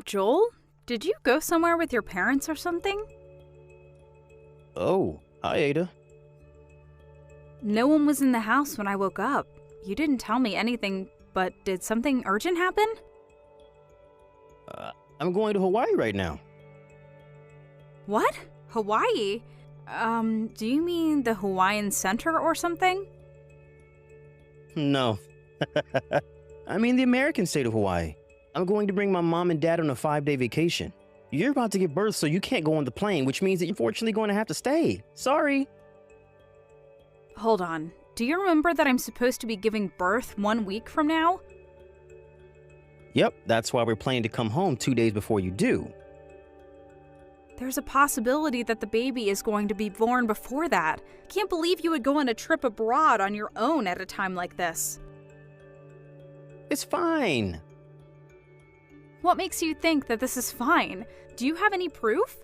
Joel? Did you go somewhere with your parents or something? Oh, hi, Ada. No one was in the house when I woke up. You didn't tell me anything, but did something urgent happen? I'm going to Hawaii right now. What? Hawaii? Do you mean the Hawaiian Center or something? No. I mean the American state of Hawaii. I'm going to bring my mom and dad on a 5-day vacation. You're about to give birth, so you can't go on the plane, which means that you're unfortunately going to have to stay. Sorry. Hold on. Do you remember that I'm supposed to be giving birth 1 week from now? Yep, that's why we're planning to come home 2 days before you do. There's a possibility that the baby is going to be born before that. Can't believe you would go on a trip abroad on your own at a time like this. It's fine. What makes you think that this is fine? Do you have any proof?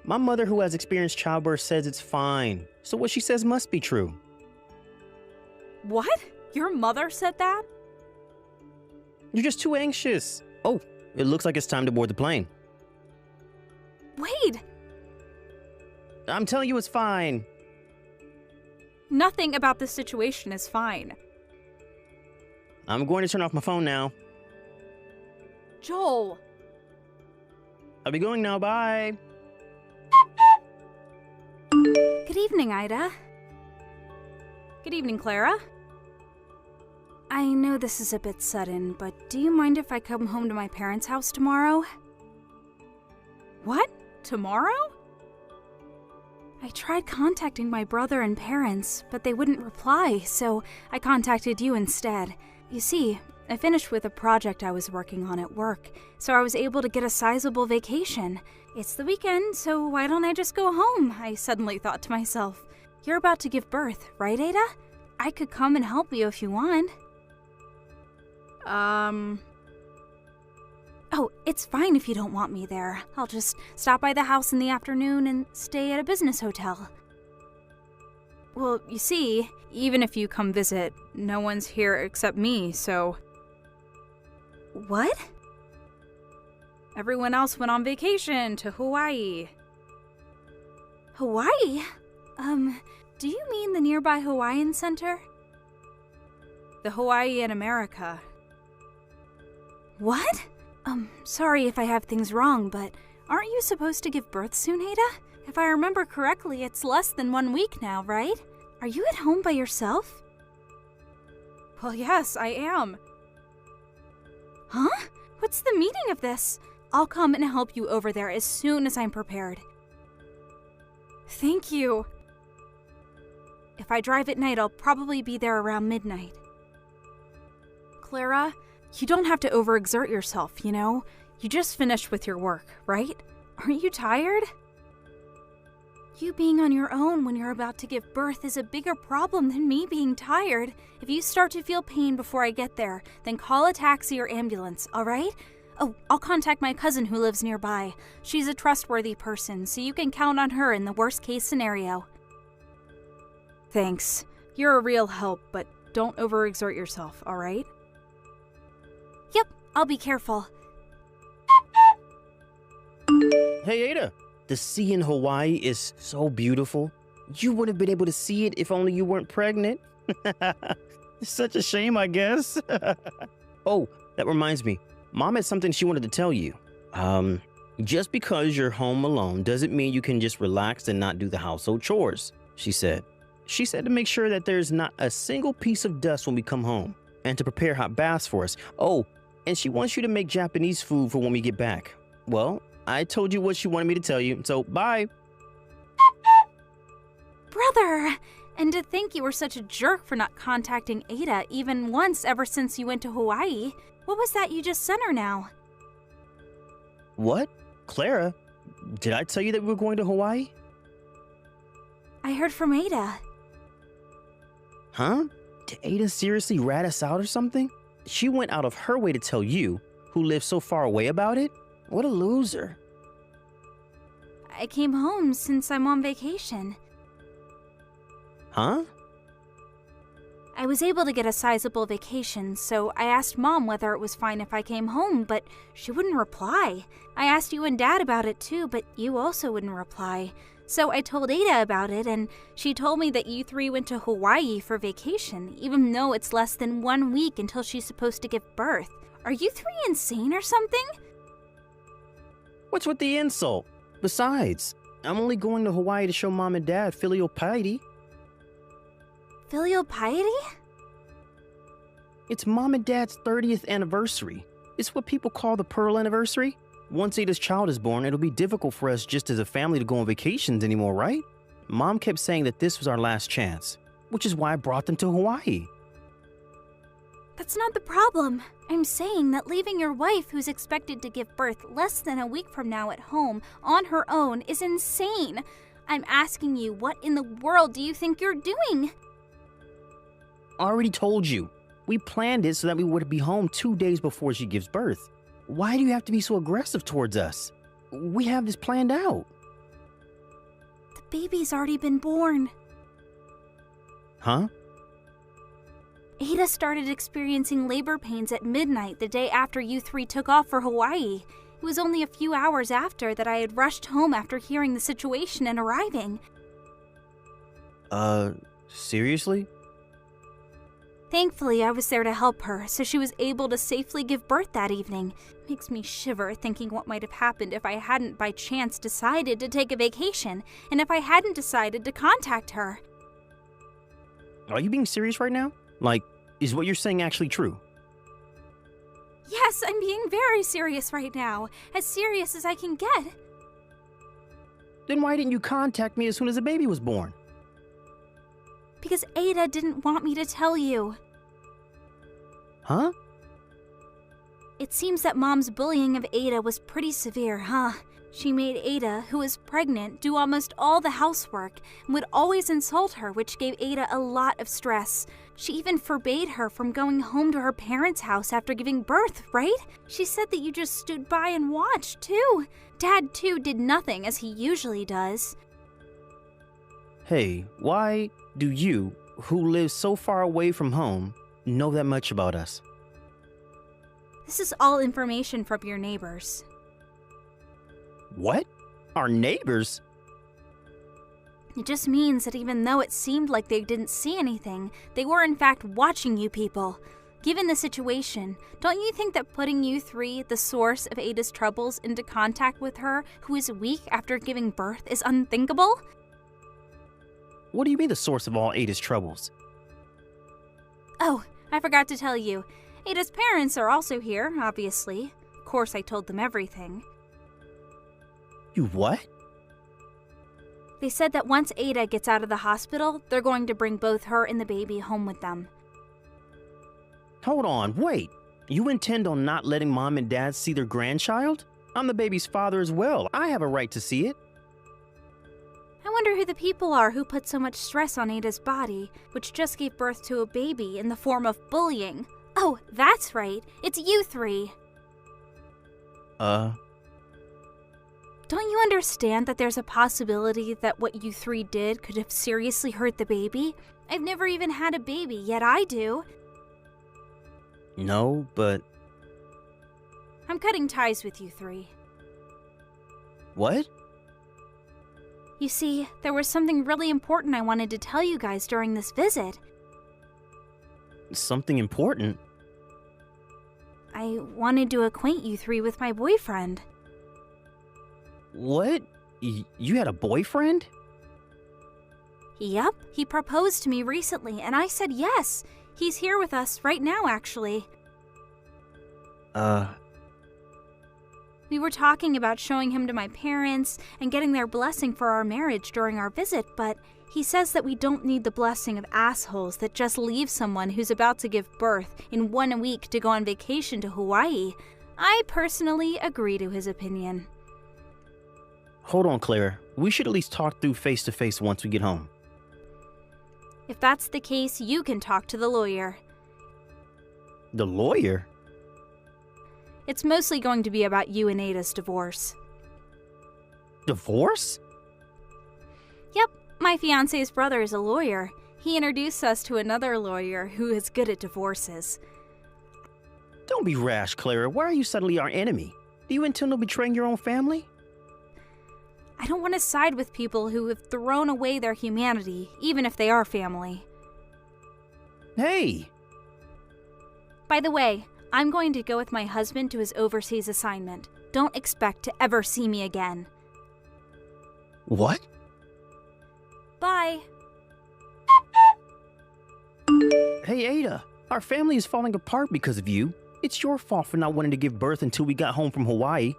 My mother, who has experienced childbirth, says it's fine. So what she says must be true. What? Your mother said that? You're just too anxious. Oh, it looks like it's time to board the plane. Wait! I'm telling you it's fine. Nothing about this situation is fine. I'm going to turn off my phone now. Joel! I'll be going now, bye. Good evening, Ida. Good evening, Clara. I know this is a bit sudden, but do you mind if I come home to my parents' house tomorrow? What? Tomorrow? I tried contacting my brother and parents, but they wouldn't reply, so I contacted you instead. You see, I finished with a project I was working on at work, so I was able to get a sizable vacation. It's the weekend, so why don't I just go home? I suddenly thought to myself. You're about to give birth, right, Ada? I could come and help you if you want. Oh, it's fine if you don't want me there. I'll just stop by the house in the afternoon and stay at a business hotel. Well, you see, even if you come visit, no one's here except me, so... What? Everyone else went on vacation to Hawaii. Hawaii? Do you mean the nearby Hawaiian Center? The Hawaii in America. What? Sorry if I have things wrong, but aren't you supposed to give birth soon, Ada? If I remember correctly, it's less than 1 week now, right? Are you at home by yourself? Well, yes, I am. Huh? What's the meaning of this? I'll come and help you over there as soon as I'm prepared. Thank you. If I drive at night, I'll probably be there around midnight. Clara, you don't have to overexert yourself, you know? You just finished with your work, right? Aren't you tired? You being on your own when you're about to give birth is a bigger problem than me being tired. If you start to feel pain before I get there, then call a taxi or ambulance, all right? Oh, I'll contact my cousin who lives nearby. She's a trustworthy person, so you can count on her in the worst-case scenario. Thanks. You're a real help, but don't overexert yourself, all right? Yep, I'll be careful. Hey, Ada. The sea in Hawaii is so beautiful. You would have been able to see it if only you weren't pregnant. It's such a shame, I guess. Oh, that reminds me. Mom had something she wanted to tell you. Just because you're home alone doesn't mean you can just relax and not do the household chores, she said. She said to make sure that there's not a single piece of dust when we come home and to prepare hot baths for us. Oh, and she wants you to make Japanese food for when we get back. Well, I told you what she wanted me to tell you, so bye. Brother! And to think you were such a jerk for not contacting Ada even once ever since you went to Hawaii. What was that you just sent her now? What? Clara? Did I tell you that we were going to Hawaii? I heard from Ada. Huh? Did Ada seriously rat us out or something? She went out of her way to tell you, who lives so far away, about it? What a loser. I came home since I'm on vacation. Huh? I was able to get a sizable vacation, so I asked Mom whether it was fine if I came home, but she wouldn't reply. I asked you and Dad about it too, but you also wouldn't reply. So I told Ada about it, and she told me that you three went to Hawaii for vacation, even though it's less than 1 week until she's supposed to give birth. Are you three insane or something? What's with the insult? Besides, I'm only going to Hawaii to show Mom and Dad filial piety. Filial piety? It's Mom and Dad's 30th anniversary. It's what people call the Pearl Anniversary. Once Ada's child is born, it'll be difficult for us just as a family to go on vacations anymore, right? Mom kept saying that this was our last chance, which is why I brought them to Hawaii. That's not the problem. I'm saying that leaving your wife, who's expected to give birth less than a week from now at home, on her own is insane. I'm asking you, what in the world do you think you're doing? I already told you. We planned it so that we would be home 2 days before she gives birth. Why do you have to be so aggressive towards us? We have this planned out. The baby's already been born. Huh? Ada started experiencing labor pains at midnight the day after you three took off for Hawaii. It was only a few hours after that I had rushed home after hearing the situation and arriving. Seriously? Thankfully, I was there to help her, so she was able to safely give birth that evening. Makes me shiver thinking what might have happened if I hadn't by chance decided to take a vacation, and if I hadn't decided to contact her. Are you being serious right now? Like, is what you're saying actually true? Yes, I'm being very serious right now. As serious as I can get. Then why didn't you contact me as soon as the baby was born? Because Ada didn't want me to tell you. Huh? It seems that Mom's bullying of Ada was pretty severe, huh? She made Ada, who was pregnant, do almost all the housework and would always insult her, which gave Ada a lot of stress. She even forbade her from going home to her parents' house after giving birth, right? She said that you just stood by and watched, too. Dad, too, did nothing, as he usually does. Hey, why do you, who live so far away from home, know that much about us? This is all information from your neighbors. What? Our neighbors? It just means that even though it seemed like they didn't see anything, they were in fact watching you people. Given the situation, don't you think that putting you three, the source of Ada's troubles, into contact with her, who is weak after giving birth, is unthinkable? What do you mean the source of all Ada's troubles? Oh, I forgot to tell you. Ada's parents are also here, obviously. Of course, I told them everything. You what? They said that once Ada gets out of the hospital, they're going to bring both her and the baby home with them. Hold on, wait. You intend on not letting Mom and Dad see their grandchild? I'm the baby's father as well. I have a right to see it. I wonder who the people are who put so much stress on Ada's body, which just gave birth to a baby in the form of bullying. Oh, that's right. It's you three. Don't you understand that there's a possibility that what you three did could have seriously hurt the baby? I've never even had a baby, yet I do. No, but... I'm cutting ties with you three. What? You see, there was something really important I wanted to tell you guys during this visit. Something important? I wanted to acquaint you three with my boyfriend. What? You had a boyfriend? Yep, he proposed to me recently, and I said yes. He's here with us right now, actually. We were talking about showing him to my parents and getting their blessing for our marriage during our visit, but he says that we don't need the blessing of assholes that just leave someone who's about to give birth in 1 week to go on vacation to Hawaii. I personally agree to his opinion. Hold on, Claire. We should at least talk through face-to-face once we get home. If that's the case, you can talk to the lawyer. The lawyer? It's mostly going to be about you and Ada's divorce. Divorce? Yep, my fiancé's brother is a lawyer. He introduced us to another lawyer who is good at divorces. Don't be rash, Clara. Why are you suddenly our enemy? Do you intend on betraying your own family? I don't want to side with people who have thrown away their humanity, even if they are family. Hey! By the way, I'm going to go with my husband to his overseas assignment. Don't expect to ever see me again. What? Bye. Hey, Ada. Our family is falling apart because of you. It's your fault for not wanting to give birth until we got home from Hawaii.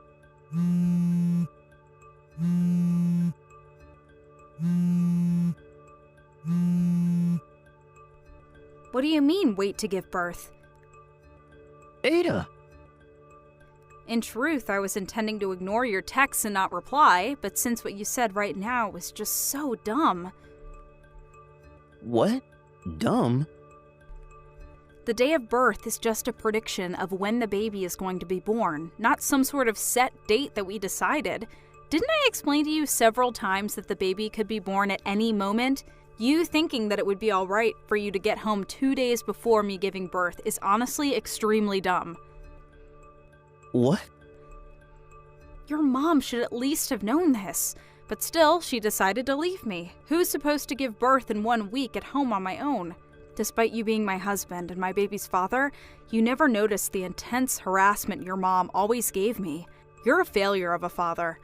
What do you mean, wait to give birth? Ada! In truth, I was intending to ignore your texts and not reply, but since what you said right now was just so dumb. What? Dumb? The day of birth is just a prediction of when the baby is going to be born, not some sort of set date that we decided. Didn't I explain to you several times that the baby could be born at any moment? You thinking that it would be alright for you to get home 2 days before me giving birth is honestly extremely dumb. What? Your mom should at least have known this, but still, she decided to leave me. Who's supposed to give birth in 1 week at home on my own? Despite you being my husband and my baby's father, you never noticed the intense harassment your mom always gave me. You're a failure of a father.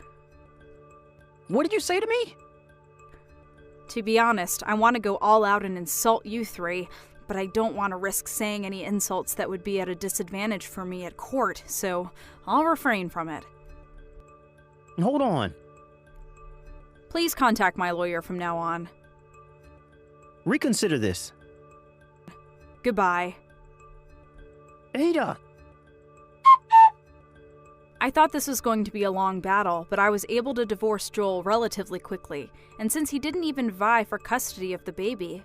What did you say to me? To be honest, I want to go all out and insult you three, but I don't want to risk saying any insults that would be at a disadvantage for me at court, so I'll refrain from it. Hold on. Please contact my lawyer from now on. Reconsider this. Goodbye. Ada! I thought this was going to be a long battle, but I was able to divorce Joel relatively quickly, and since he didn't even vie for custody of the baby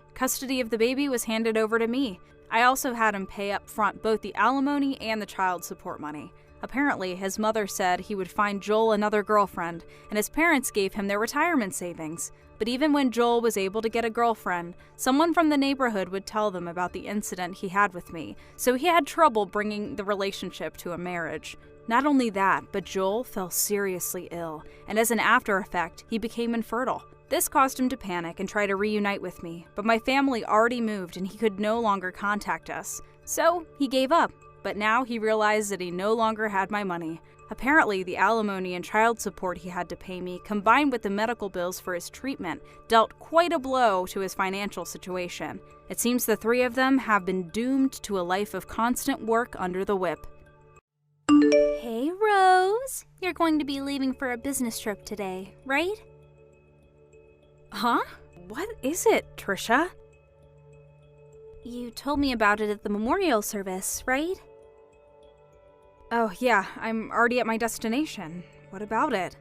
was handed over to me. I also had him pay up front both the alimony and the child support money. Apparently, his mother said he would find Joel another girlfriend, and his parents gave him their retirement savings. But even when Joel was able to get a girlfriend, someone from the neighborhood would tell them about the incident he had with me, so he had trouble bringing the relationship to a marriage. Not only that, but Joel fell seriously ill, and as an after effect, he became infertile. This caused him to panic and try to reunite with me, but my family already moved and he could no longer contact us. So, he gave up, but now he realized that he no longer had my money. Apparently, the alimony and child support he had to pay me, combined with the medical bills for his treatment, dealt quite a blow to his financial situation. It seems the three of them have been doomed to a life of constant work under the whip. Hey, Rose. You're going to be leaving for a business trip today, right? Huh? What is it, Trisha? You told me about it at the memorial service, right? Oh, yeah, I'm already at my destination. What about it?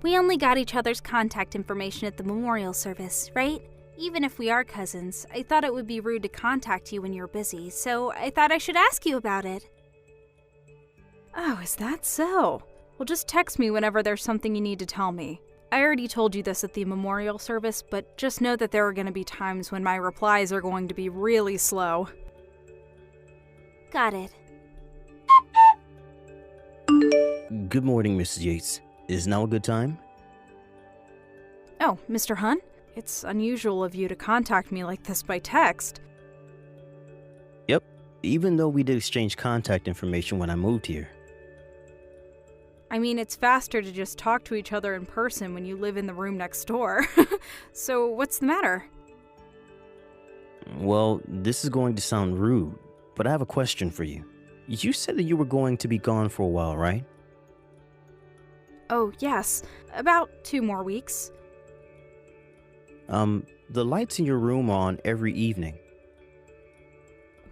We only got each other's contact information at the memorial service, right? Even if we are cousins, I thought it would be rude to contact you when you're busy, so I thought I should ask you about it. Oh, is that so? Well, just text me whenever there's something you need to tell me. I already told you this at the memorial service, but just know that there are going to be times when my replies are going to be really slow. Got it. Good morning, Mrs. Yates. Is now a good time? Oh, Mr. Hunt? It's unusual of you to contact me like this by text. Yep, even though we did exchange contact information when I moved here. I mean, it's faster to just talk to each other in person when you live in the room next door. So, what's the matter? Well, this is going to sound rude, but I have a question for you. You said that you were going to be gone for a while, right? Oh, yes. About 2 more weeks. The lights in your room are on every evening.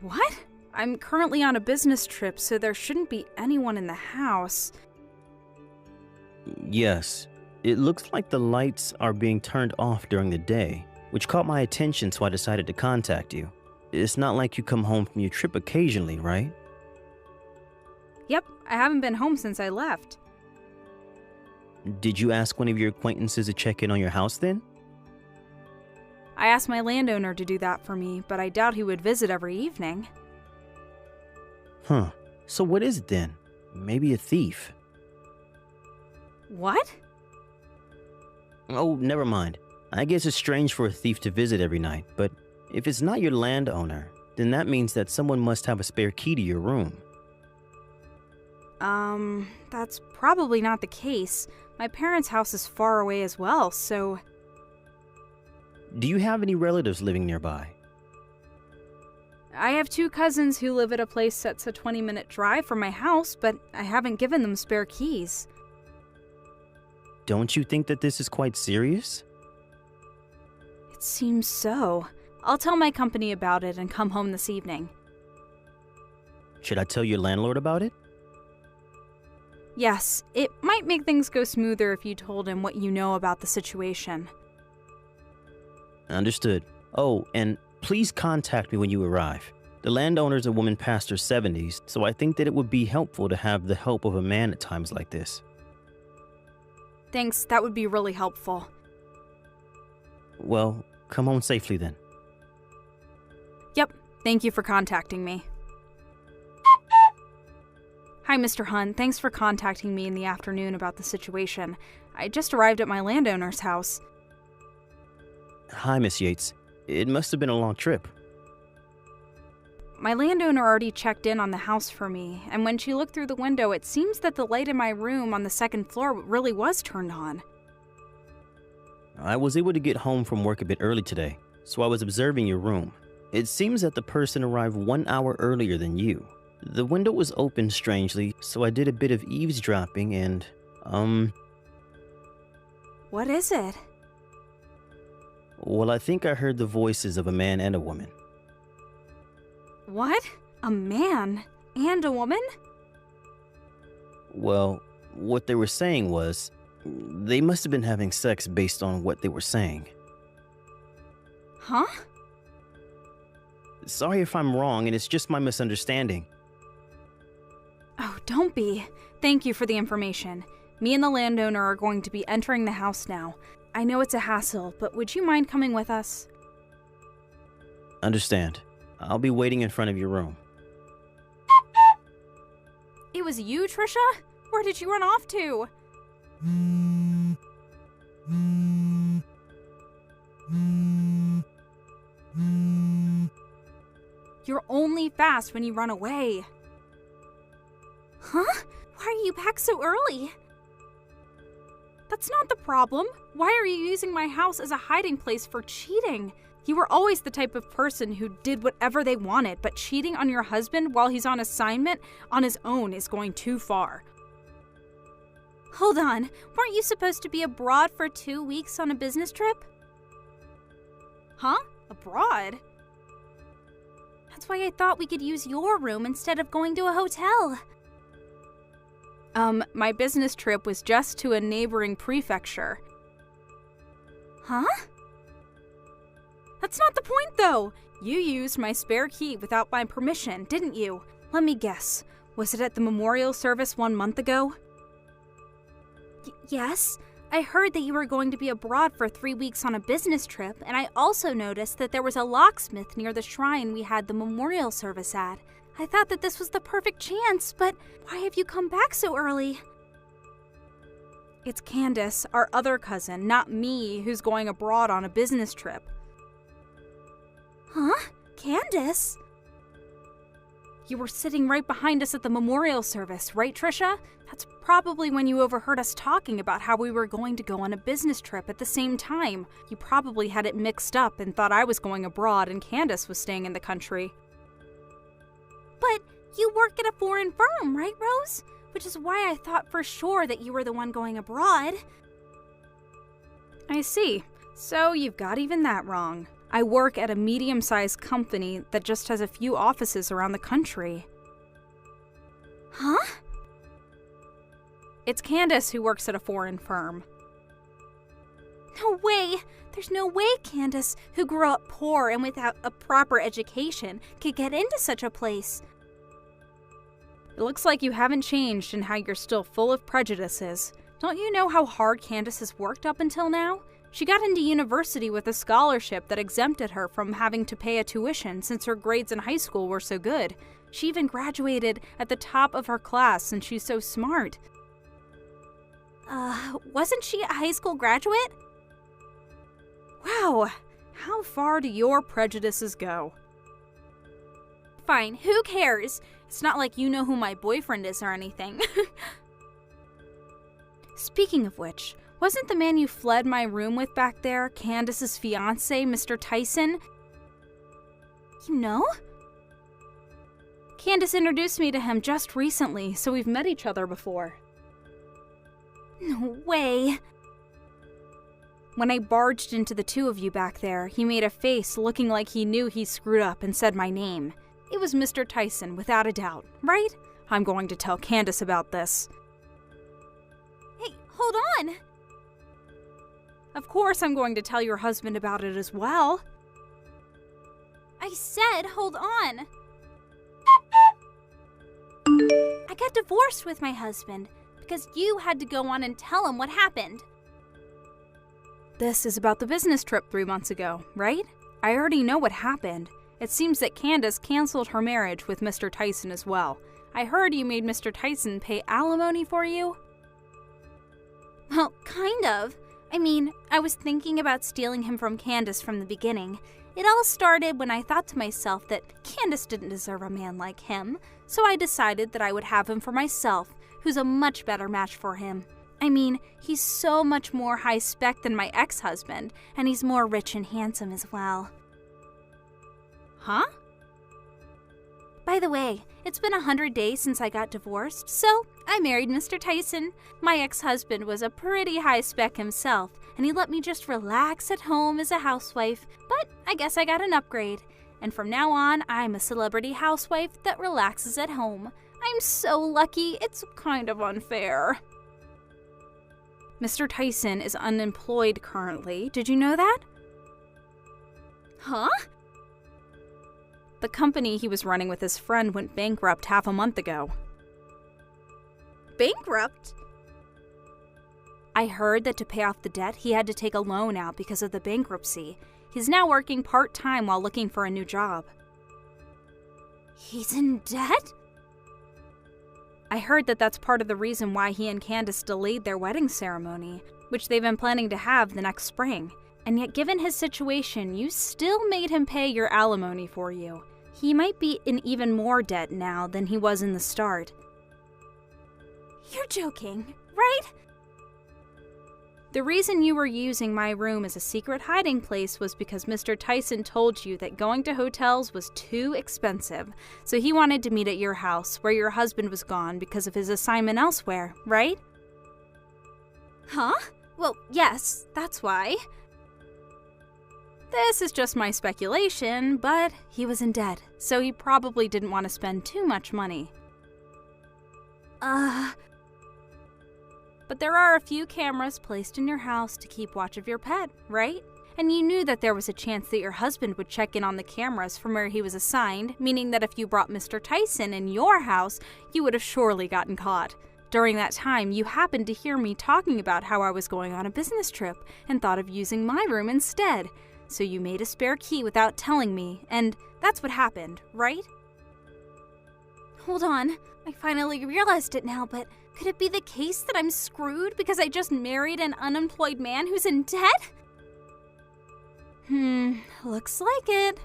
What? I'm currently on a business trip, so there shouldn't be anyone in the house. Yes. It looks like the lights are being turned off during the day, which caught my attention, so I decided to contact you. It's not like you come home from your trip occasionally, right? Yep, I haven't been home since I left. Did you ask one of your acquaintances to check in on your house then? I asked my landowner to do that for me, but I doubt he would visit every evening. Huh. So what is it then? Maybe a thief. What? Oh, never mind. I guess it's strange for a thief to visit every night, but if it's not your landowner, then that means that someone must have a spare key to your room. That's probably not the case. My parents' house is far away as well, so... Do you have any relatives living nearby? I have 2 cousins who live at a place that's a 20-minute drive from my house, but I haven't given them spare keys. Don't you think that this is quite serious? It seems so. I'll tell my company about it and come home this evening. Should I tell your landlord about it? Yes, it might make things go smoother if you told him what you know about the situation. Understood. Oh, and please contact me when you arrive. The landowner's a woman past her 70s, so I think that it would be helpful to have the help of a man at times like this. Thanks, that would be really helpful. Well, come home safely then. Yep, thank you for contacting me. Hi, Mr. Hunt. Thanks for contacting me in the afternoon about the situation. I just arrived at my landowner's house. Hi, Miss Yates. It must have been a long trip. My landowner already checked in on the house for me, and when she looked through the window, it seems that the light in my room on the 2nd floor really was turned on. I was able to get home from work a bit early today, so I was observing your room. It seems that the person arrived 1 hour earlier than you. The window was open strangely, so I did a bit of eavesdropping and, What is it? Well, I think I heard the voices of a man and a woman. What? A man and a woman? Well, what they were saying was, they must have been having sex based on what they were saying. Huh? Sorry if I'm wrong, and it's just my misunderstanding. Oh, don't be. Thank you for the information. Me and the landowner are going to be entering the house now. I know it's a hassle, but would you mind coming with us? Understand. I'll be waiting in front of your room. It was you, Trisha? Where did you run off to? You're only fast when you run away. Huh? Why are you back so early? That's not the problem. Why are you using my house as a hiding place for cheating? You were always the type of person who did whatever they wanted, but cheating on your husband while he's on assignment on his own is going too far. Hold on, weren't you supposed to be abroad for 2 weeks on a business trip? Huh? Abroad? That's why I thought we could use your room instead of going to a hotel. My business trip was just to a neighboring prefecture. Huh? That's not the point, though. You used my spare key without my permission, didn't you? Let me guess. Was it at the memorial service 1 month ago? Yes. I heard that you were going to be abroad for 3 weeks on a business trip, and I also noticed that there was a locksmith near the shrine we had the memorial service at. I thought that this was the perfect chance, but why have you come back so early? It's Candace, our other cousin, not me, who's going abroad on a business trip. Huh? Candace? You were sitting right behind us at the memorial service, right, Trisha? That's probably when you overheard us talking about how we were going to go on a business trip at the same time. You probably had it mixed up and thought I was going abroad and Candace was staying in the country. But you work at a foreign firm, right, Rose? Which is why I thought for sure that you were the one going abroad. I see. So you've got even that wrong. I work at a medium-sized company that just has a few offices around the country. Huh? It's Candace who works at a foreign firm. No way! There's no way Candace, who grew up poor and without a proper education, could get into such a place. It looks like you haven't changed and how you're still full of prejudices. Don't you know how hard Candace has worked up until now? She got into university with a scholarship that exempted her from having to pay a tuition since her grades in high school were so good. She even graduated at the top of her class since she's so smart. Wasn't she a high school graduate? Wow, how far do your prejudices go? Fine, who cares? It's not like you know who my boyfriend is or anything. Speaking of which, wasn't the man you fled my room with back there Candace's fiancé, Mr. Tyson? You know? Candace introduced me to him just recently, so we've met each other before. No way. When I barged into the two of you back there, he made a face looking like he knew he screwed up and said my name. It was Mr. Tyson, without a doubt, right? I'm going to tell Candace about this. Hey, hold on! Of course I'm going to tell your husband about it as well. I said hold on. I got divorced with my husband because you had to go on and tell him what happened. This is about the business trip 3 months ago, right? I already know what happened. It seems that Candace canceled her marriage with Mr. Tyson as well. I heard you made Mr. Tyson pay alimony for you? Well, kind of. I mean, I was thinking about stealing him from Candace from the beginning. It all started when I thought to myself that Candace didn't deserve a man like him, so I decided that I would have him for myself, who's a much better match for him. I mean, he's so much more high-spec than my ex-husband, and he's more rich and handsome as well. Huh? By the way, it's been 100 days since I got divorced, so I married Mr. Tyson. My ex-husband was a pretty high-spec himself, and he let me just relax at home as a housewife, but I guess I got an upgrade. And from now on, I'm a celebrity housewife that relaxes at home. I'm so lucky, it's kind of unfair. Mr. Tyson is unemployed currently. Did you know that? Huh? The company he was running with his friend went bankrupt half a month ago. Bankrupt? I heard that to pay off the debt, he had to take a loan out because of the bankruptcy. He's now working part-time while looking for a new job. He's in debt? I heard that that's part of the reason why he and Candace delayed their wedding ceremony, which they've been planning to have the next spring. And yet, given his situation, you still made him pay your alimony for you. He might be in even more debt now than he was in the start. You're joking, right? The reason you were using my room as a secret hiding place was because Mr. Tyson told you that going to hotels was too expensive, so he wanted to meet at your house where your husband was gone because of his assignment elsewhere, right? Huh? Well, yes, that's why. This is just my speculation, but he was in debt, so he probably didn't want to spend too much money. But there are a few cameras placed in your house to keep watch of your pet, right? And you knew that there was a chance that your husband would check in on the cameras from where he was assigned, meaning that if you brought Mr. Tyson in your house, you would have surely gotten caught. During that time, you happened to hear me talking about how I was going on a business trip and thought of using my room instead. So you made a spare key without telling me, and that's what happened, right? Hold on, I finally realized it now, but could it be the case that I'm screwed because I just married an unemployed man who's in debt? Looks like it.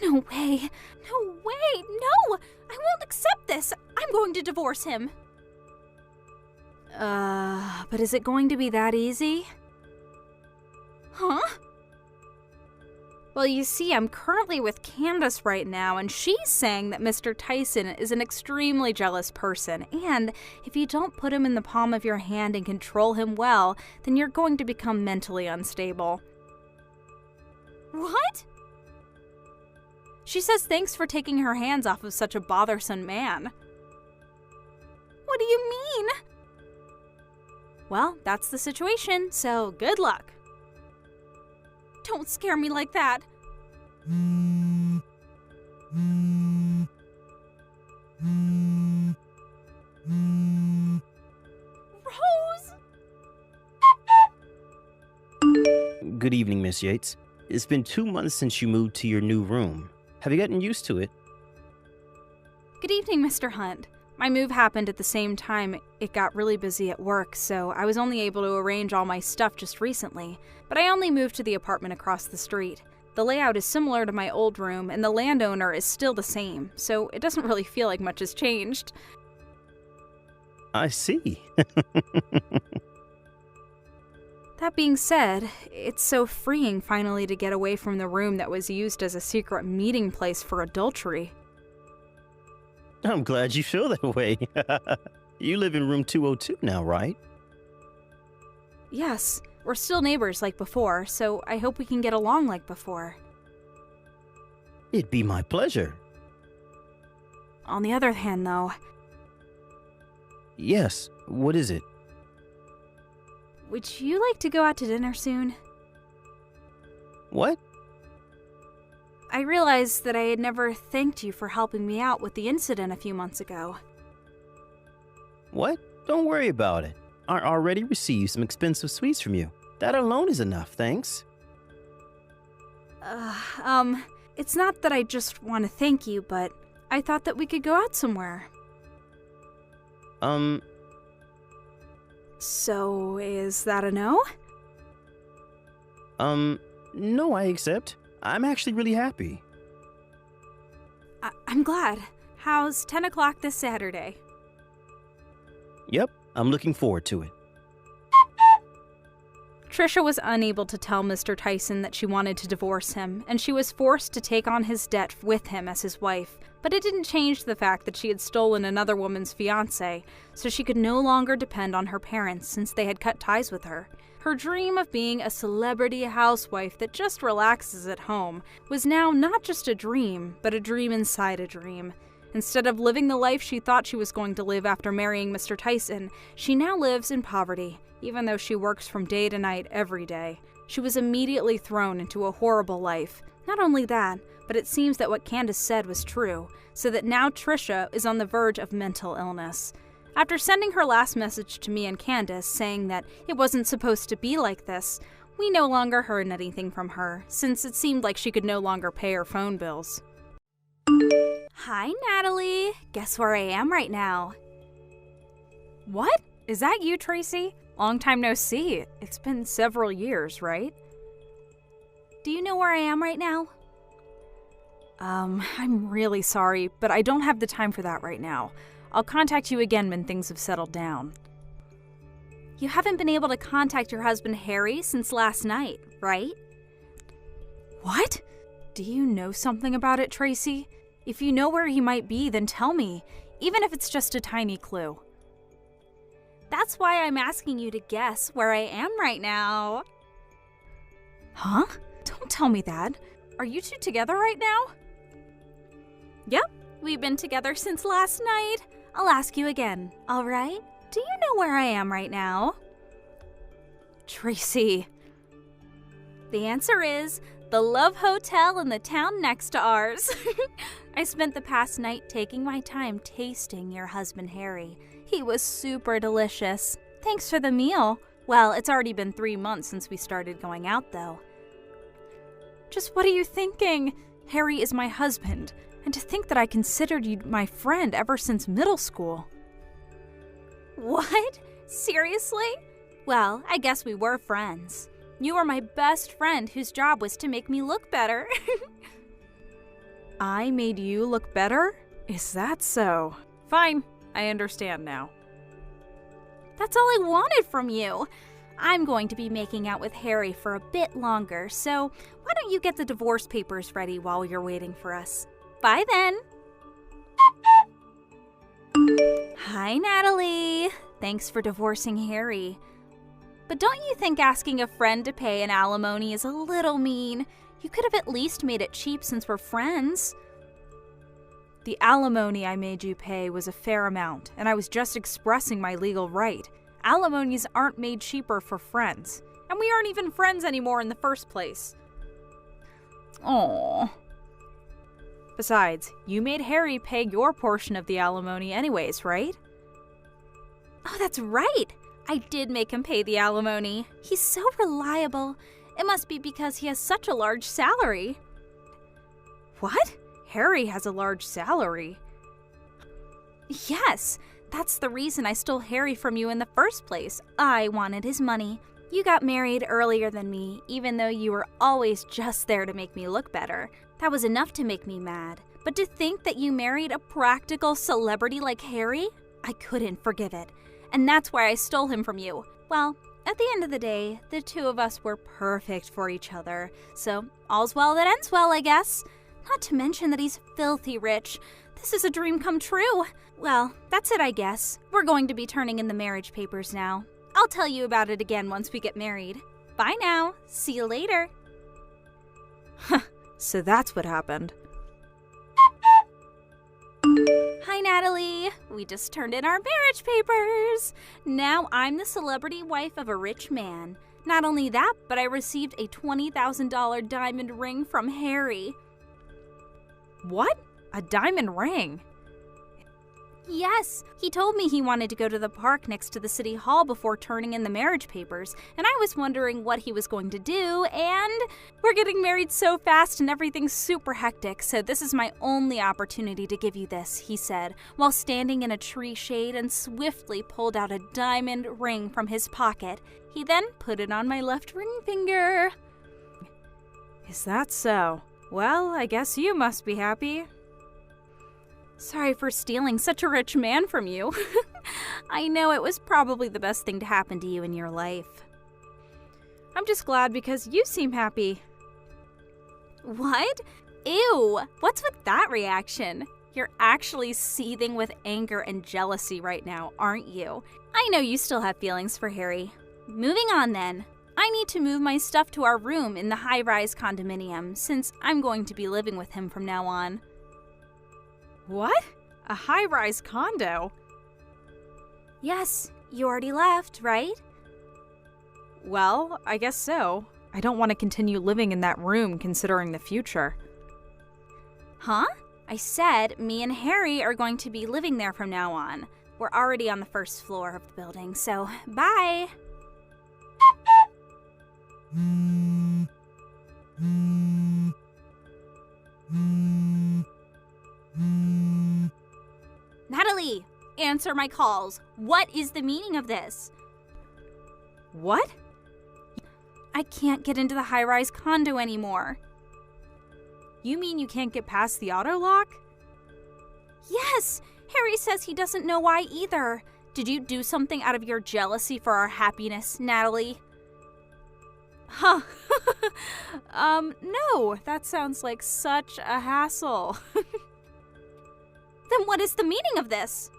No way, no! I won't accept this! I'm going to divorce him! But is it going to be that easy? Huh? Well, you see, I'm currently with Candace right now, and she's saying that Mr. Tyson is an extremely jealous person, and if you don't put him in the palm of your hand and control him well, then you're going to become mentally unstable. What? She says thanks for taking her hands off of such a bothersome man. What do you mean? Well, that's the situation, so good luck. Don't scare me like that. Rose! Good evening, Miss Yates. It's been 2 months since you moved to your new room. Have you gotten used to it? Good evening, Mr. Hunt. My move happened at the same time. It got really busy at work, so I was only able to arrange all my stuff just recently. But I only moved to the apartment across the street. The layout is similar to my old room, and the landowner is still the same, so it doesn't really feel like much has changed. I see. That being said, it's so freeing finally to get away from the room that was used as a secret meeting place for adultery. I'm glad you feel that way. You live in room 202 now, right? Yes, we're still neighbors like before, so I hope we can get along like before. It'd be my pleasure. On the other hand, though, Yes, what is it? would you like to go out to dinner soon? What? I realized that I had never thanked you for helping me out with the incident a few months ago. What? Don't worry about it. I already received some expensive sweets from you. That alone is enough, thanks. It's not that I just want to thank you, but I thought that we could go out somewhere. So, is that a no? No, I accept. I'm actually really happy. I'm glad. How's 10 o'clock this Saturday? Yep, I'm looking forward to it. Trisha was unable to tell Mr. Tyson that she wanted to divorce him, and she was forced to take on his debt with him as his wife. But it didn't change the fact that she had stolen another woman's fiancé, so she could no longer depend on her parents since they had cut ties with her. Her dream of being a celebrity housewife that just relaxes at home was now not just a dream, but a dream inside a dream. Instead of living the life she thought she was going to live after marrying Mr. Tyson, she now lives in poverty, even though she works from day to night every day. She was immediately thrown into a horrible life. Not only that, but it seems that what Candace said was true, so that now Trisha is on the verge of mental illness. After sending her last message to me and Candace saying that it wasn't supposed to be like this, we no longer heard anything from her, since it seemed like she could no longer pay her phone bills. Hi, Natalie. Guess where I am right now? What? Is that you, Tracy? Long time no see. It's been several years, right? Do you know where I am right now? I'm really sorry, but I don't have the time for that right now. I'll contact you again when things have settled down. You haven't been able to contact your husband Harry since last night, right? What? Do you know something about it, Tracy? If you know where he might be, then tell me, even if it's just a tiny clue. That's why I'm asking you to guess where I am right now. Huh? Don't tell me that. Are you two together right now? Yep, we've been together since last night. I'll ask you again, all right? Do you know where I am right now? Tracy. The answer is the Love Hotel in the town next to ours. I spent the past night taking my time tasting your husband Harry. He was super delicious. Thanks for the meal. Well, it's already been 3 months since we started going out, though. Just what are you thinking? Harry is my husband, and to think that I considered you my friend ever since middle school. What? Seriously? Well, I guess we were friends. You were my best friend whose job was to make me look better. I made you look better? Is that so? Fine, I understand now. That's all I wanted from you. I'm going to be making out with Harry for a bit longer, so why don't you get the divorce papers ready while you're waiting for us? Bye then. Hi, Natalie. Thanks for divorcing Harry. But don't you think asking a friend to pay an alimony is a little mean? You could have at least made it cheap since we're friends. The alimony I made you pay was a fair amount, and I was just expressing my legal right. Alimonies aren't made cheaper for friends, and we aren't even friends anymore in the first place. Aww. Besides, you made Harry pay your portion of the alimony anyways, right? Oh, that's right! I did make him pay the alimony. He's so reliable, It must be because he has such a large salary. What? Harry has a large salary? Yes, that's the reason I stole Harry from you in the first place. I wanted his money. You got married earlier than me, even though you were always just there to make me look better. That was enough to make me mad. But to think that you married a practical celebrity like Harry, I couldn't forgive it. And that's why I stole him from you. Well, at the end of the day, the two of us were perfect for each other. So, all's well that ends well, I guess. Not to mention that he's filthy rich. This is a dream come true. Well, that's it, I guess. We're going to be turning in the marriage papers now. I'll tell you about it again once we get married. Bye now. See you later. So that's what happened. Hi, Natalie. We just turned in our marriage papers. Now I'm the celebrity wife of a rich man. Not only that, but I received a $20,000 diamond ring from Harry. What? A diamond ring? Yes, he told me he wanted to go to the park next to the city hall before turning in the marriage papers, and I was wondering what he was going to do, and we're getting married so fast and everything's super hectic, so this is my only opportunity to give you this, he said, while standing in a tree shade and swiftly pulled out a diamond ring from his pocket. He then put it on my left ring finger. Is that so? Well, I guess you must be happy. Sorry for stealing such a rich man from you. I know it was probably the best thing to happen to you in your life. I'm just glad because you seem happy. What? Ew! What's with that reaction? You're actually seething with anger and jealousy right now, aren't you? I know you still have feelings for Harry. Moving on then. I need to move my stuff to our room in the high-rise condominium since I'm going to be living with him from now on. What? A high-rise condo? Yes, you already left, right? Well, I guess so. I don't want to continue living in that room considering the future. Huh? I said me and Harry are going to be living there from now on. We're already on the first floor of the building, so bye! Natalie, answer my calls. What is the meaning of this? What? I can't get into the high-rise condo anymore. You mean you can't get past the auto lock? Yes! Harry says he doesn't know why either. Did you do something out of your jealousy for our happiness, Natalie? Huh. No, that sounds like such a hassle. Then what is the meaning of this?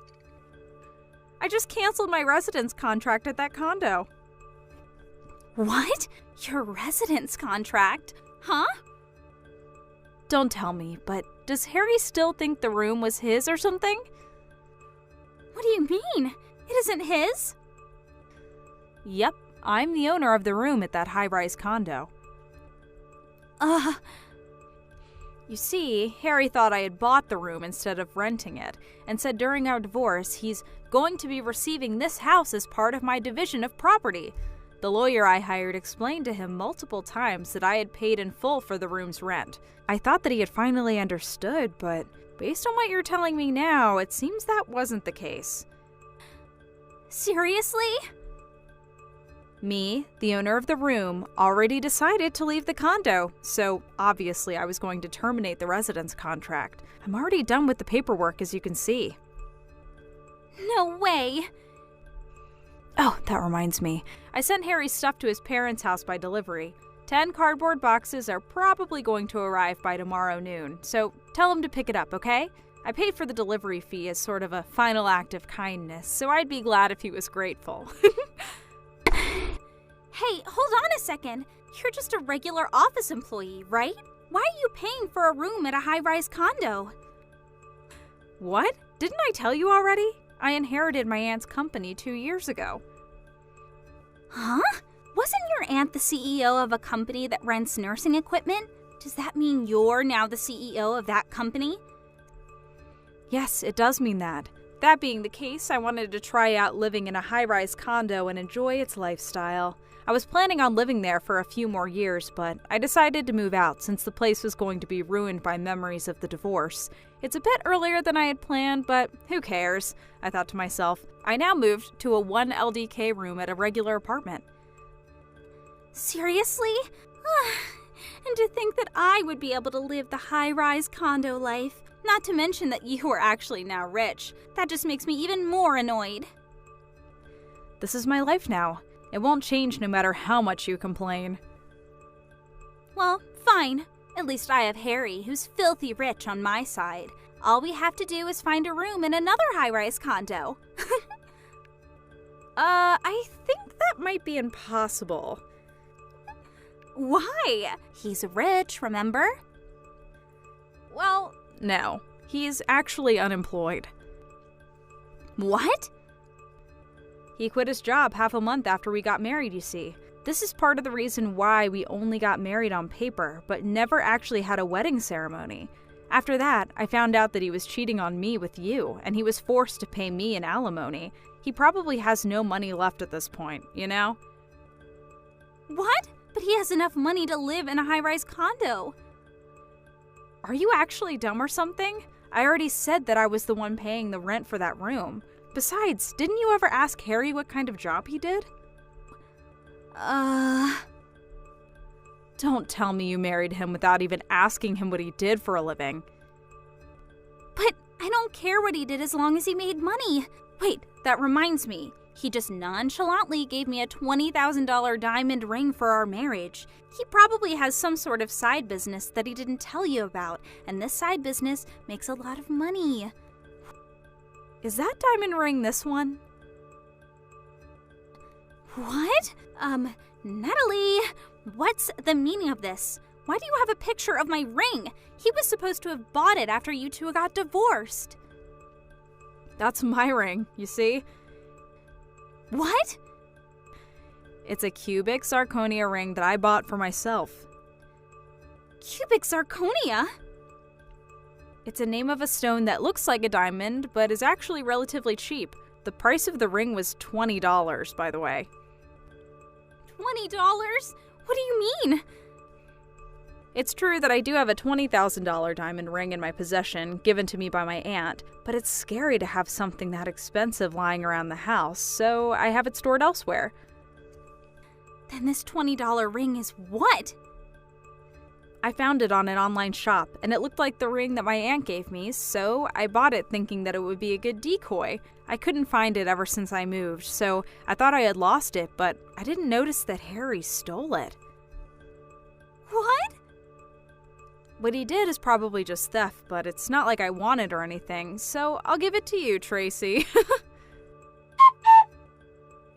I just canceled my residence contract at that condo. What? Your residence contract? Huh? Don't tell me, but does Harry still think the room was his or something? What do you mean? It isn't his? Yep, I'm the owner of the room at that high-rise condo. You see, Harry thought I had bought the room instead of renting it, and said during our divorce he's going to be receiving this house as part of my division of property. The lawyer I hired explained to him multiple times that I had paid in full for the room's rent. I thought that he had finally understood, but based on what you're telling me now, it seems that wasn't the case. Seriously? Me, the owner of the room, already decided to leave the condo, so obviously I was going to terminate the residence contract. I'm already done with the paperwork, as you can see. No way! Oh, that reminds me. I sent Harry's stuff to his parents' house by delivery. 10 cardboard boxes are probably going to arrive by tomorrow noon, so tell him to pick it up, okay? I paid for the delivery fee as sort of a final act of kindness, so I'd be glad if he was grateful. Hey, hold on a second. You're just a regular office employee, right? Why are you paying for a room at a high-rise condo? What? Didn't I tell you already? I inherited my aunt's company 2 years ago. Huh? Wasn't your aunt the CEO of a company that rents nursing equipment? Does that mean you're now the CEO of that company? Yes, it does mean that. that being the case, I wanted to try out living in a high-rise condo and enjoy its lifestyle. I was planning on living there for a few more years, but I decided to move out since the place was going to be ruined by memories of the divorce. It's a bit earlier than I had planned, but who cares? I thought to myself. I now moved to a 1 LDK room at a regular apartment. Seriously? And to think that I would be able to live the high-rise condo life. Not to mention that you are actually now rich. That just makes me even more annoyed. This is my life now. It won't change no matter how much you complain. Well, fine. At least I have Harry, who's filthy rich on my side. All we have to do is find a room in another high-rise condo. I think that might be impossible. Why? He's rich, remember? Well, no. He's actually unemployed. What? He quit his job half a month after we got married, you see. This is part of the reason why we only got married on paper, but never actually had a wedding ceremony. After that, I found out that he was cheating on me with you, and he was forced to pay me an alimony. He probably has no money left at this point, you know? What? But he has enough money to live in a high-rise condo. Are you actually dumb or something? I already said that I was the one paying the rent for that room. Besides, didn't you ever ask Harry what kind of job he did? Don't tell me you married him without even asking him what he did for a living. But I don't care what he did as long as he made money. Wait, that reminds me. He just nonchalantly gave me a $20,000 diamond ring for our marriage. He probably has some sort of side business that he didn't tell you about, and this side business makes a lot of money. Is that diamond ring this one? What? Natalie, what's the meaning of this? Why do you have a picture of my ring? He was supposed to have bought it after you two got divorced. That's my ring, you see? What? It's a cubic zirconia ring that I bought for myself. Cubic zirconia? It's a name of a stone that looks like a diamond, but is actually relatively cheap. The price of the ring was $20, by the way. $20? What do you mean? It's true that I do have a $20,000 diamond ring in my possession, given to me by my aunt, but it's scary to have something that expensive lying around the house, so I have it stored elsewhere. Then this $20 ring is what? I found it on an online shop, and it looked like the ring that my aunt gave me, so I bought it thinking that it would be a good decoy. I couldn't find it ever since I moved, so I thought I had lost it, but I didn't notice that Harry stole it. What? What he did is probably just theft, but it's not like I want it or anything, so I'll give it to you, Tracy.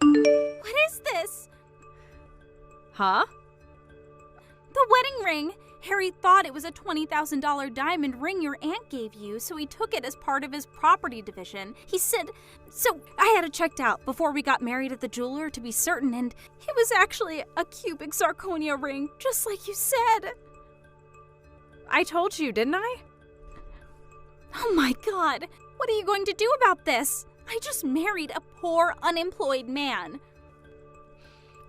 What is this? Huh? The wedding ring! Harry thought it was a $20,000 diamond ring your aunt gave you, so he took it as part of his property division. He said, so I had it checked out before we got married at the jeweler to be certain, and it was actually a cubic zirconia ring, just like you said. I told you, didn't I? Oh my God, what are you going to do about this? I just married a poor, unemployed man.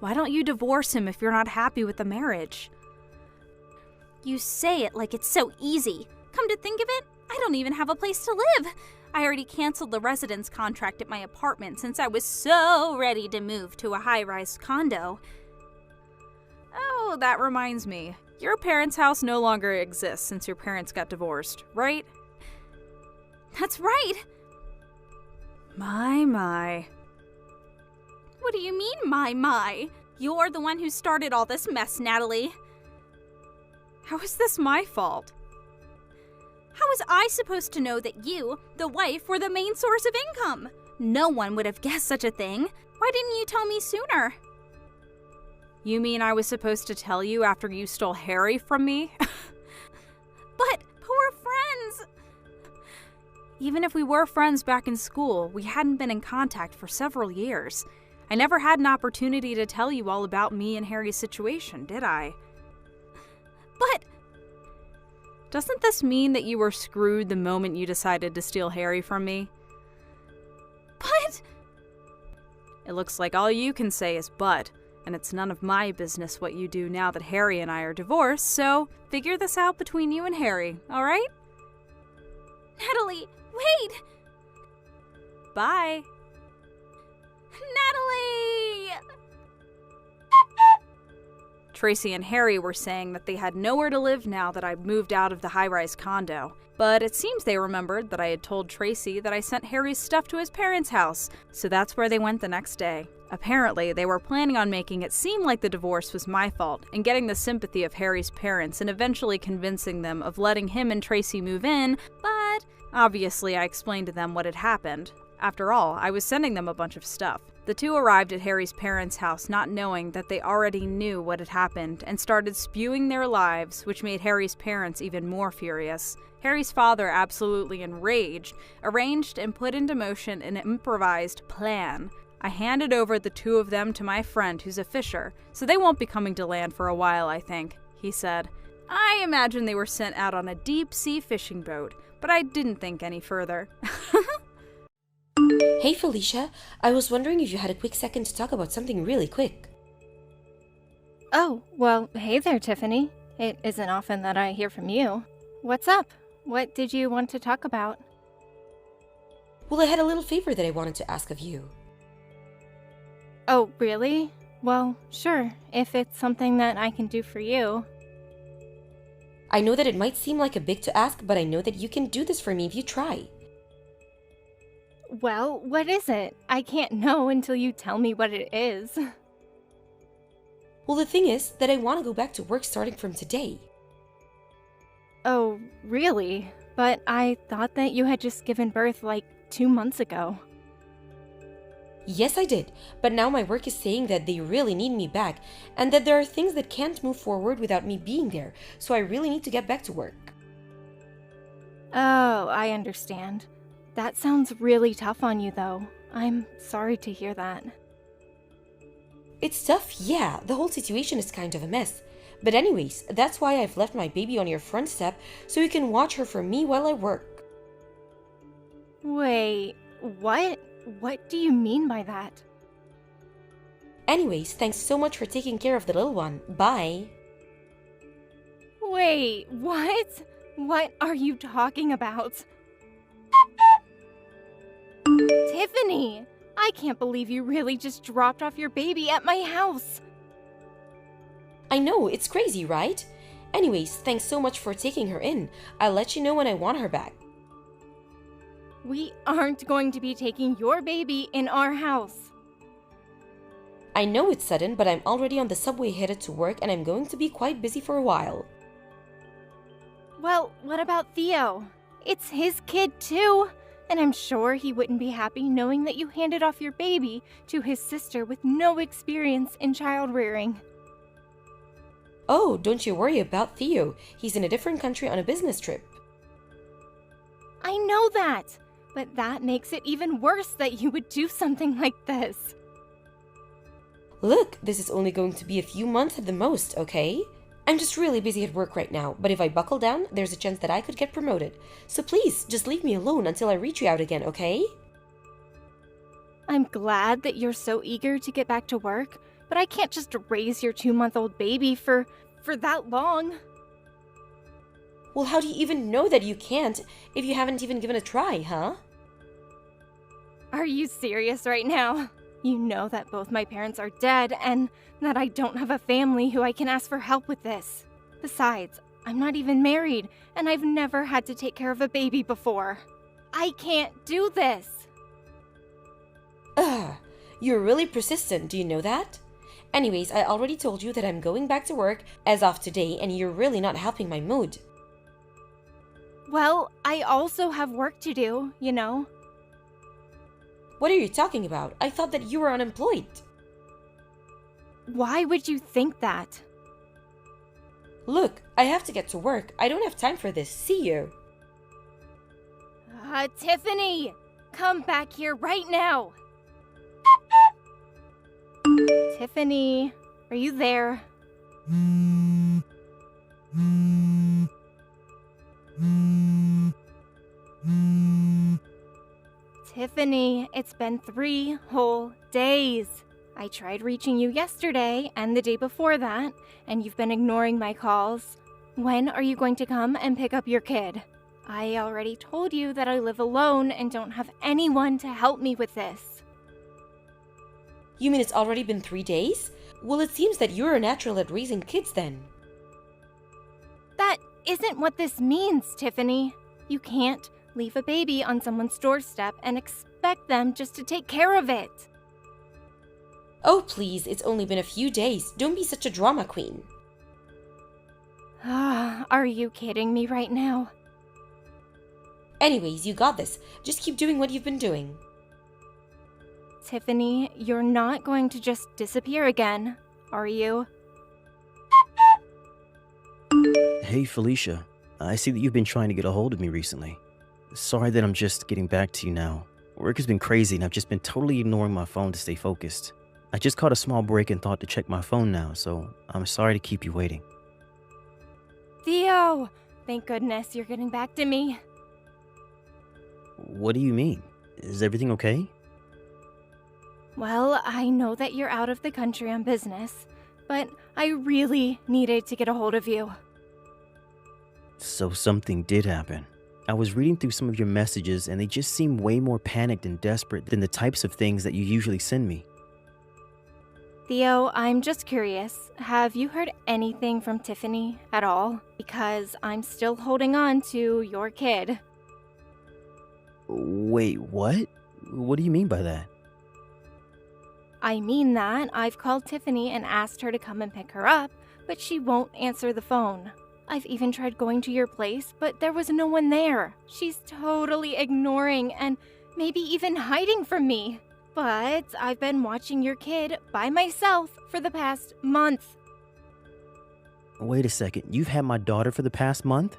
Why don't you divorce him if you're not happy with the marriage? You say it like it's so easy. Come to think of it, I don't even have a place to live. I already canceled the residence contract at my apartment since I was so ready to move to a high-rise condo. Oh, that reminds me. Your parents' house no longer exists since your parents got divorced, right? That's right. My. What do you mean, my? You're the one who started all this mess, Natalie. How is this my fault? How was I supposed to know that you, the wife, were the main source of income? No one would have guessed such a thing. Why didn't you tell me sooner? You mean I was supposed to tell you after you stole Harry from me? But we're friends. Even if we were friends back in school, we hadn't been in contact for several years. I never had an opportunity to tell you all about me and Harry's situation, did I? But doesn't this mean that you were screwed the moment you decided to steal Harry from me? It looks like all you can say is but, and it's none of my business what you do now that Harry and I are divorced, so figure this out between you and Harry, alright? Natalie, wait! Bye. Natalie! Tracy and Harry were saying that they had nowhere to live now that I'd moved out of the high-rise condo. But it seems they remembered that I had told Tracy that I sent Harry's stuff to his parents' house, so that's where they went the next day. Apparently, they were planning on making it seem like the divorce was my fault and getting the sympathy of Harry's parents and eventually convincing them of letting him and Tracy move in, but obviously I explained to them what had happened. After all, I was sending them a bunch of stuff. The two arrived at Harry's parents' house not knowing that they already knew what had happened and started spewing their lives, which made Harry's parents even more furious. Harry's father, absolutely enraged, arranged and put into motion an improvised plan. I handed over the two of them to my friend who's a fisher, so they won't be coming to land for a while, I think, he said. I imagine they were sent out on a deep-sea fishing boat, but I didn't think any further. Hey Felicia, I was wondering if you had a quick second to talk about something really quick. Oh, well, hey there, Tiffany. It isn't often that I hear from you. What's up? What did you want to talk about? Well, I had a little favor that I wanted to ask of you. Oh, really? Well, sure, if it's something that I can do for you. I know that it might seem like a big to ask, but I know that you can do this for me if you try. Well, what is it? I can't know until you tell me what it is. Well, the thing is that I want to go back to work starting from today. Oh, really? But I thought that you had just given birth like 2 months ago. Yes, I did, but now my work is saying that they really need me back, and that there are things that can't move forward without me being there, so I really need to get back to work. Oh, I understand. That sounds really tough on you, though. I'm sorry to hear that. It's tough, yeah, the whole situation is kind of a mess. But anyways, that's why I've left my baby on your front step, so you can watch her for me while I work. Wait, what? What do you mean by that? Anyways, thanks so much for taking care of the little one. Bye. Wait, what? What are you talking about? Tiffany! I can't believe you really just dropped off your baby at my house. I know, it's crazy, right? Anyways, thanks so much for taking her in. I'll let you know when I want her back. We aren't going to be taking your baby in our house. I know it's sudden, but I'm already on the subway headed to work and I'm going to be quite busy for a while. Well, what about Theo? It's his kid too. And I'm sure he wouldn't be happy knowing that you handed off your baby to his sister with no experience in child rearing. Oh, don't you worry about Theo. He's in a different country on a business trip. I know that, but that makes it even worse that you would do something like this. Look, this is only going to be a few months at the most, okay? I'm just really busy at work right now, but if I buckle down, there's a chance that I could get promoted. So please, just leave me alone until I reach you out again, okay? I'm glad that you're so eager to get back to work, but I can't just raise your 2-month-old baby for that long. Well, how do you even know that you can't if you haven't even given a try, huh? Are you serious right now? You know that both my parents are dead and that I don't have a family who I can ask for help with this. Besides, I'm not even married and I've never had to take care of a baby before. I can't do this. Ugh, you're really persistent, do you know that? Anyways, I already told you that I'm going back to work as of today and you're really not helping my mood. Well, I also have work to do, you know. What are you talking about? I thought that you were unemployed. Why would you think that? Look, I have to get to work. I don't have time for this. See you. Tiffany! Come back here right now! Tiffany, are you there? Tiffany, it's been 3 whole days. I tried reaching you yesterday and the day before that, and you've been ignoring my calls. When are you going to come and pick up your kid? I already told you that I live alone and don't have anyone to help me with this. You mean it's already been 3 days? Well, it seems that you're a natural at raising kids then. That isn't what this means, Tiffany. You can't leave a baby on someone's doorstep and expect them just to take care of it. Oh, please, it's only been a few days. Don't be such a drama queen. Are you kidding me right now? Anyways, you got this. Just keep doing what you've been doing. Tiffany, you're not going to just disappear again, are you? Hey, Felicia. I see that you've been trying to get a hold of me recently. Sorry that I'm just getting back to you now. Work has been crazy and I've just been totally ignoring my phone to stay focused. I just caught a small break and thought to check my phone now, so I'm sorry to keep you waiting. Theo! Thank goodness you're getting back to me. What do you mean? Is everything okay? Well, I know that you're out of the country on business, but I really needed to get a hold of you. So something did happen. I was reading through some of your messages and they just seem way more panicked and desperate than the types of things that you usually send me. Theo, I'm just curious. Have you heard anything from Tiffany at all? Because I'm still holding on to your kid. Wait, what? What do you mean by that? I mean that I've called Tiffany and asked her to come and pick her up, but she won't answer the phone. I've even tried going to your place, but there was no one there. She's totally ignoring and maybe even hiding from me. But I've been watching your kid by myself for the past month. Wait a second, you've had my daughter for the past month?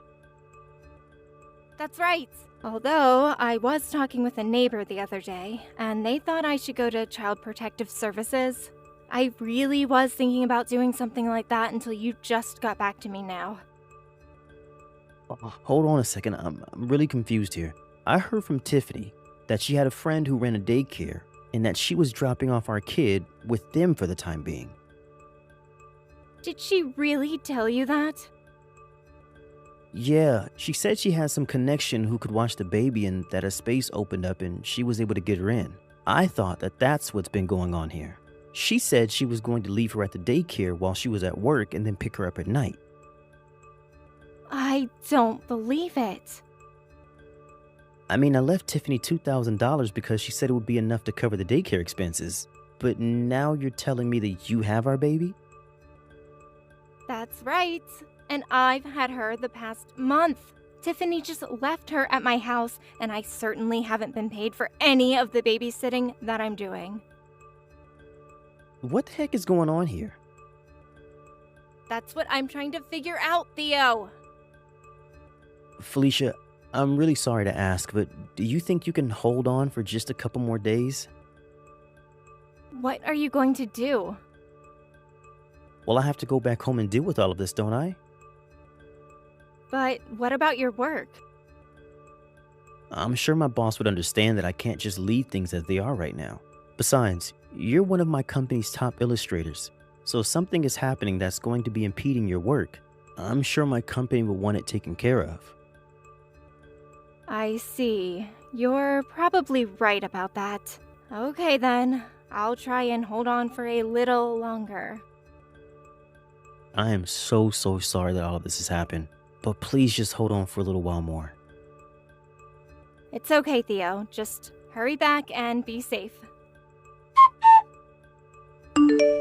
That's right. Although I was talking with a neighbor the other day, and they thought I should go to Child Protective Services. I really was thinking about doing something like that until you just got back to me now. Hold on a second, I'm really confused here. I heard from Tiffany that she had a friend who ran a daycare and that she was dropping off our kid with them for the time being. Did she really tell you that? Yeah, she said she had some connection who could watch the baby and that a space opened up and she was able to get her in. I thought that that's what's been going on here. She said she was going to leave her at the daycare while she was at work and then pick her up at night. I don't believe it. I mean, I left Tiffany $2,000 because she said it would be enough to cover the daycare expenses. But now you're telling me that you have our baby? That's right. And I've had her the past month. Tiffany just left her at my house, and I certainly haven't been paid for any of the babysitting that I'm doing. What the heck is going on here? That's what I'm trying to figure out, Theo. Felicia, I'm really sorry to ask, but do you think you can hold on for just a couple more days? What are you going to do? Well, I have to go back home and deal with all of this, don't I? But what about your work? I'm sure my boss would understand that I can't just leave things as they are right now. Besides, you're one of my company's top illustrators, so if something is happening that's going to be impeding your work, I'm sure my company will want it taken care of. I see. You're probably right about that. Okay then, I'll try and hold on for a little longer. I am so sorry that all of this has happened, but please just hold on for a little while more. It's okay, Theo. Just hurry back and be safe.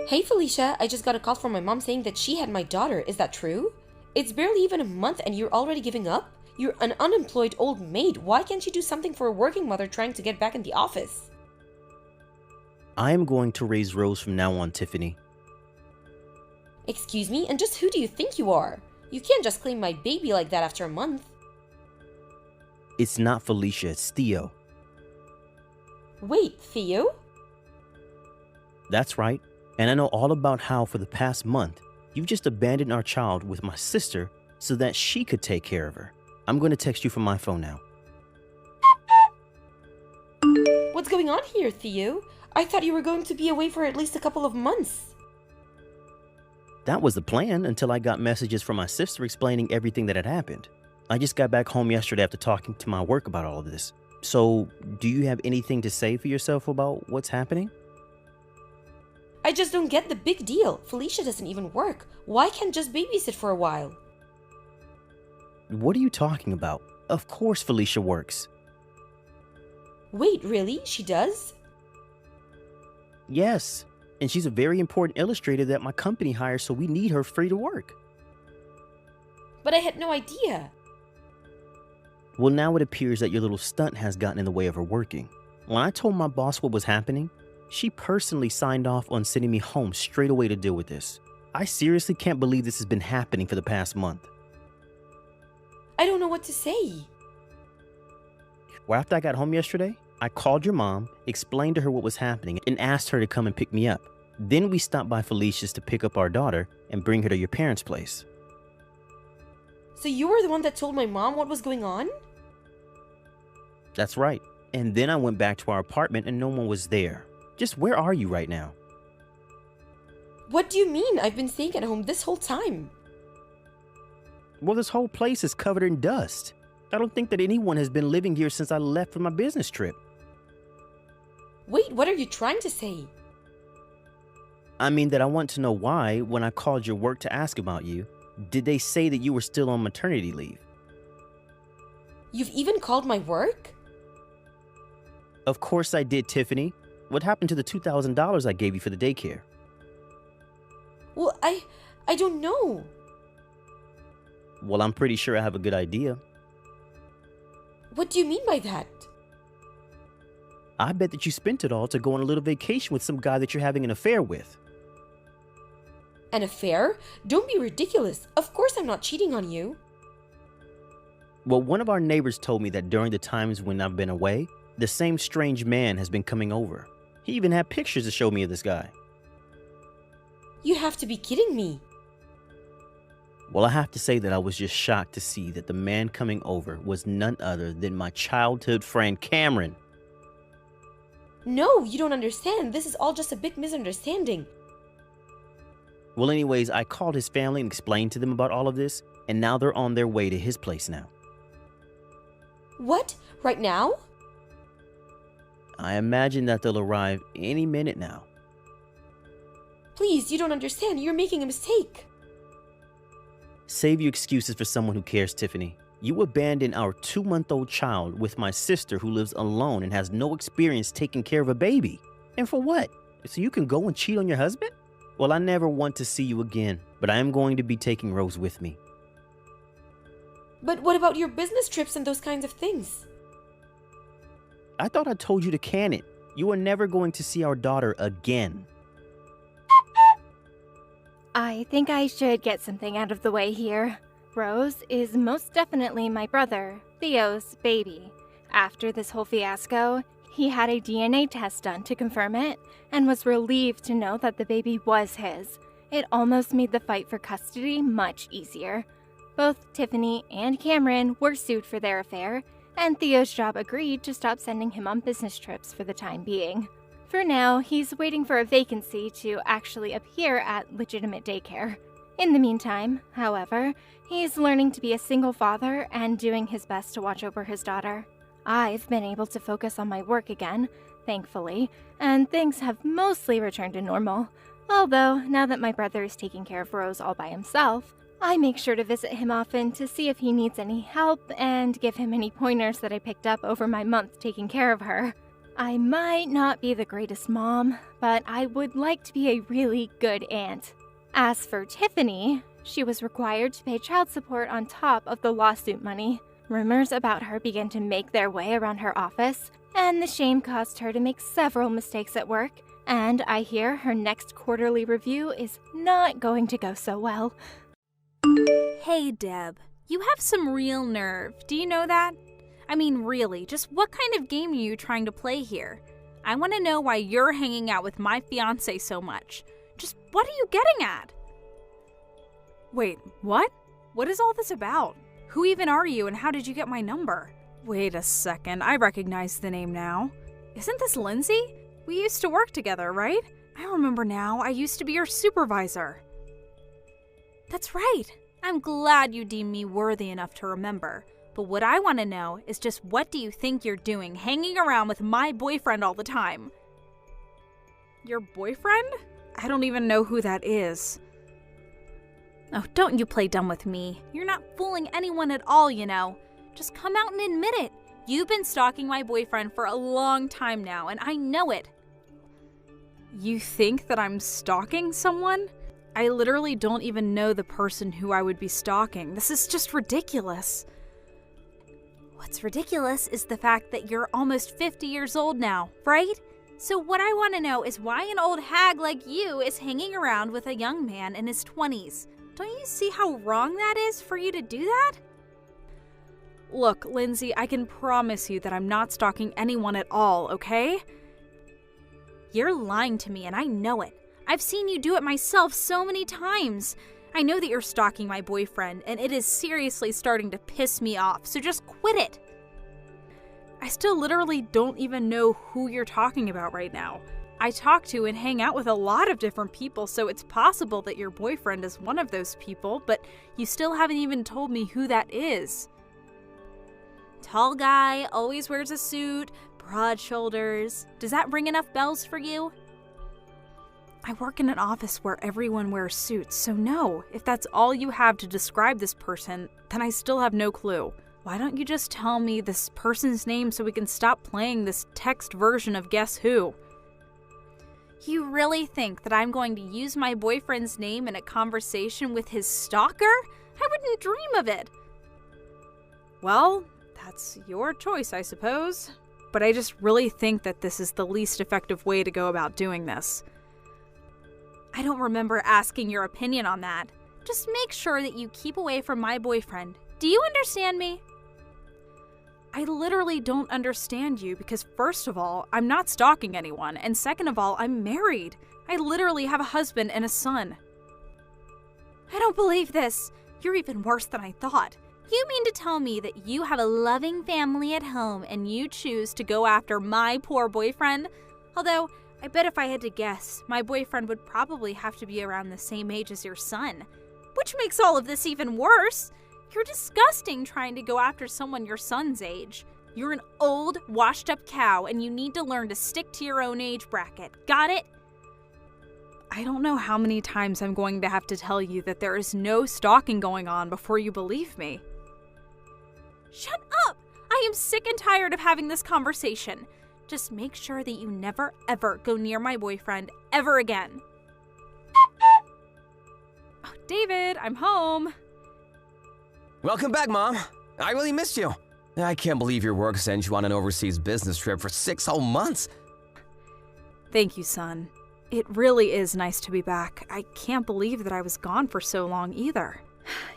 Hey Felicia, I just got a call from my mom saying that she had my daughter. Is that true? It's barely even a month and you're already giving up? You're an unemployed old maid. Why can't you do something for a working mother trying to get back in the office? I am going to raise Rose from now on, Tiffany. Excuse me, and just who do you think you are? You can't just claim my baby like that after a month. It's not Felicia, it's Theo. Wait, Theo? That's right, and I know all about how for the past month, you've just abandoned our child with my sister so that she could take care of her. I'm going to text you from my phone now. What's going on here, Theo? I thought you were going to be away for at least a couple of months. That was the plan until I got messages from my sister explaining everything that had happened. I just got back home yesterday after talking to my work about all of this. So, do you have anything to say for yourself about what's happening? I just don't get the big deal. Felicia doesn't even work. Why can't just babysit for a while? What are you talking about? Of course Felicia works. Wait, really? She does? Yes, and she's a very important illustrator that my company hires, so we need her free to work. But I had no idea. Well, now it appears that your little stunt has gotten in the way of her working. When I told my boss what was happening, she personally signed off on sending me home straight away to deal with this. I seriously can't believe this has been happening for the past month. I don't know what to say. Well, after I got home yesterday, I called your mom, explained to her what was happening, and asked her to come and pick me up. Then we stopped by Felicia's to pick up our daughter and bring her to your parents' place. So you were the one that told my mom what was going on? That's right. And then I went back to our apartment and no one was there. Just where are you right now? What do you mean? I've been staying at home this whole time. Well, this whole place is covered in dust. I don't think that anyone has been living here since I left for my business trip. Wait, what are you trying to say? I mean that I want to know why, when I called your work to ask about you, did they say that you were still on maternity leave? You've even called my work? Of course I did, Tiffany. What happened to the $2,000 I gave you for the daycare? Well, I don't know. Well, I'm pretty sure I have a good idea. What do you mean by that? I bet that you spent it all to go on a little vacation with some guy that you're having an affair with. An affair? Don't be ridiculous. Of course I'm not cheating on you. Well, one of our neighbors told me that during the times when I've been away, the same strange man has been coming over. He even had pictures to show me of this guy. You have to be kidding me. Well, I have to say that I was just shocked to see that the man coming over was none other than my childhood friend Cameron. No, you don't understand. This is all just a big misunderstanding. Well, anyways, I called his family and explained to them about all of this, and now they're on their way to his place now. What? Right now? I imagine that they'll arrive any minute now. Please, you don't understand. You're making a mistake. Save your excuses for someone who cares, Tiffany. You abandoned our 2-month-old child with my sister who lives alone and has no experience taking care of a baby. And for what? So you can go and cheat on your husband? Well, I never want to see you again, but I am going to be taking Rose with me. But what about your business trips and those kinds of things? I thought I told you to can it. You are never going to see our daughter again. I think I should get something out of the way here. Rose is most definitely my brother, Theo's baby. After this whole fiasco, he had a DNA test done to confirm it, and was relieved to know that the baby was his. It almost made the fight for custody much easier. Both Tiffany and Cameron were sued for their affair, and Theo's job agreed to stop sending him on business trips for the time being. For now, he's waiting for a vacancy to actually appear at legitimate daycare. In the meantime, however, he's learning to be a single father and doing his best to watch over his daughter. I've been able to focus on my work again, thankfully, and things have mostly returned to normal. Although, now that my brother is taking care of Rose all by himself, I make sure to visit him often to see if he needs any help and give him any pointers that I picked up over my month taking care of her. I might not be the greatest mom, but I would like to be a really good aunt. As for Tiffany, she was required to pay child support on top of the lawsuit money. Rumors about her began to make their way around her office, and the shame caused her to make several mistakes at work, and I hear her next quarterly review is not going to go so well. Hey, Deb, you have some real nerve. Do you know that? I mean, really, just what kind of game are you trying to play here? I want to know why you're hanging out with my fiancé so much. Just what are you getting at? Wait, what? What is all this about? Who even are you and how did you get my number? Wait a second, I recognize the name now. Isn't this Lindsay? We used to work together, right? I remember now. I used to be your supervisor. That's right. I'm glad you deem me worthy enough to remember. But what I want to know is just what do you think you're doing hanging around with my boyfriend all the time? Your boyfriend? I don't even know who that is. Oh, don't you play dumb with me. You're not fooling anyone at all, you know. Just come out and admit it. You've been stalking my boyfriend for a long time now, and I know it. You think that I'm stalking someone? I literally don't even know the person who I would be stalking. This is just ridiculous. What's ridiculous is the fact that you're almost 50 years old now, right? So what I want to know is why an old hag like you is hanging around with a young man in his 20s. Don't you see how wrong that is for you to do that? Look, Lindsay, I can promise you that I'm not stalking anyone at all, okay? You're lying to me and I know it. I've seen you do it myself so many times. I know that you're stalking my boyfriend, and it is seriously starting to piss me off, so just quit it. I still literally don't even know who you're talking about right now. I talk to and hang out with a lot of different people, so it's possible that your boyfriend is one of those people, but you still haven't even told me who that is. Tall guy, always wears a suit, broad shoulders. Does that ring enough bells for you? I work in an office where everyone wears suits, so no, if that's all you have to describe this person, then I still have no clue. Why don't you just tell me this person's name so we can stop playing this text version of Guess Who? You really think that I'm going to use my boyfriend's name in a conversation with his stalker? I wouldn't dream of it. Well, that's your choice, I suppose. But I just really think that this is the least effective way to go about doing this. I don't remember asking your opinion on that. Just make sure that you keep away from my boyfriend. Do you understand me? I literally don't understand you because first of all, I'm not stalking anyone, and second of all, I'm married. I literally have a husband and a son. I don't believe this. You're even worse than I thought. You mean to tell me that you have a loving family at home and you choose to go after my poor boyfriend? Although, I bet if I had to guess, my boyfriend would probably have to be around the same age as your son. Which makes all of this even worse. You're disgusting trying to go after someone your son's age. You're an old, washed-up cow, and you need to learn to stick to your own age bracket. Got it? I don't know how many times I'm going to have to tell you that there is no stalking going on before you believe me. Shut up! I am sick and tired of having this conversation. Just make sure that you never, ever go near my boyfriend ever again. Oh, David, I'm home. Welcome back, Mom. I really missed you. I can't believe your work sent you on an overseas business trip for 6 whole months. Thank you, son. It really is nice to be back. I can't believe that I was gone for so long either.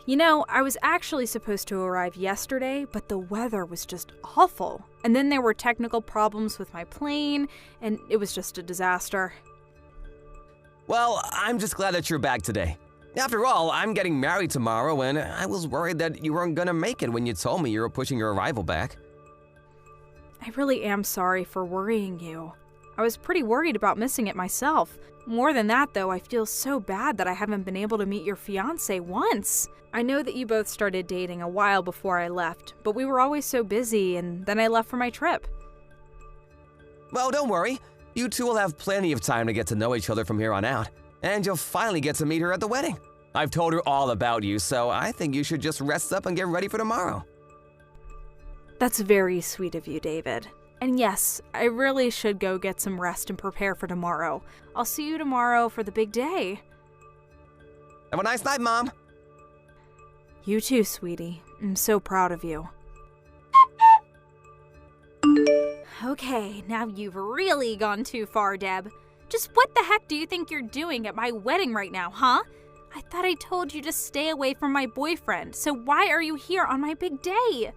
You know, I was actually supposed to arrive yesterday, but the weather was just awful. And then there were technical problems with my plane, and it was just a disaster. Well, I'm just glad that you're back today. After all, I'm getting married tomorrow, and I was worried that you weren't gonna make it when you told me you were pushing your arrival back. I really am sorry for worrying you. I was pretty worried about missing it myself. More than that, though, I feel so bad that I haven't been able to meet your fiancé once. I know that you both started dating a while before I left, but we were always so busy, and then I left for my trip. Well, don't worry. You two will have plenty of time to get to know each other from here on out, and you'll finally get to meet her at the wedding. I've told her all about you, so I think you should just rest up and get ready for tomorrow. That's very sweet of you, David. And yes, I really should go get some rest and prepare for tomorrow. I'll see you tomorrow for the big day. Have a nice night, Mom. You too, sweetie. I'm so proud of you. Okay, now you've really gone too far, Deb. Just what the heck do you think you're doing at my wedding right now, huh? I thought I told you to stay away from my boyfriend, so why are you here on my big day?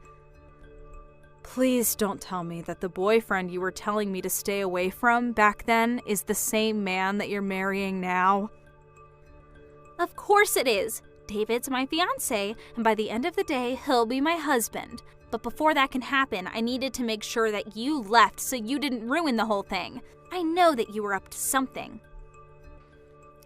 Please don't tell me that the boyfriend you were telling me to stay away from back then is the same man that you're marrying now. Of course it is. David's my fiancé, and by the end of the day, he'll be my husband. but before that can happen, I needed to make sure that you left so you didn't ruin the whole thing. I know that you were up to something.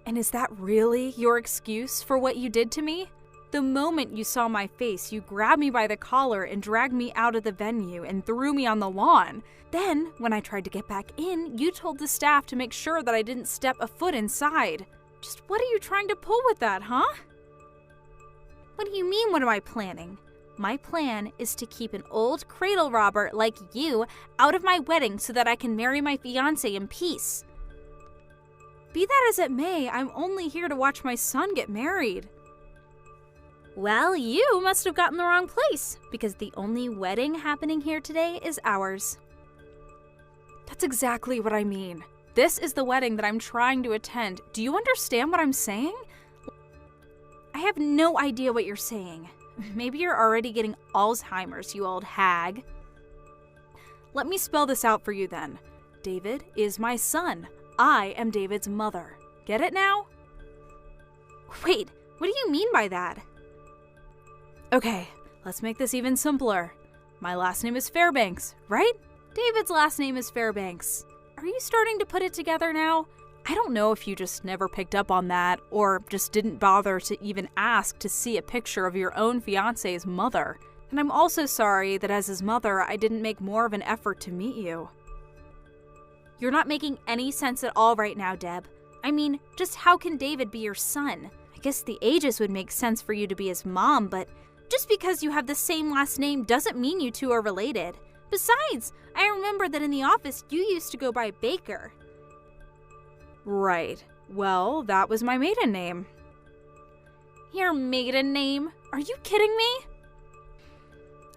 And is that really your excuse for what you did to me? The moment you saw my face, you grabbed me by the collar and dragged me out of the venue and threw me on the lawn. Then, when I tried to get back in, you told the staff to make sure that I didn't step a foot inside. Just what are you trying to pull with that, huh? What do you mean, what am I planning? My plan is to keep an old cradle robber like you out of my wedding so that I can marry my fiancé in peace. Be that as it may, I'm only here to watch my son get married. Well, you must have gotten the wrong place, because the only wedding happening here today is ours. That's exactly what I mean. This is the wedding that I'm trying to attend. Do you understand what I'm saying? I have no idea what you're saying. Maybe you're already getting Alzheimer's, you old hag. Let me spell this out for you then. David is my son. I am David's mother. Get it now? Wait, what do you mean by that? Okay, let's make this even simpler. My last name is Fairbanks, right? David's last name is Fairbanks. Are you starting to put it together now? I don't know if you just never picked up on that, or just didn't bother to even ask to see a picture of your own fiancé's mother. And I'm also sorry that as his mother, I didn't make more of an effort to meet you. You're not making any sense at all right now, Deb. I mean, just how can David be your son? I guess the ages would make sense for you to be his mom, but just because you have the same last name doesn't mean you two are related. Besides, I remember that in the office you used to go by Baker. Right. Well, that was my maiden name. Your maiden name? Are you kidding me?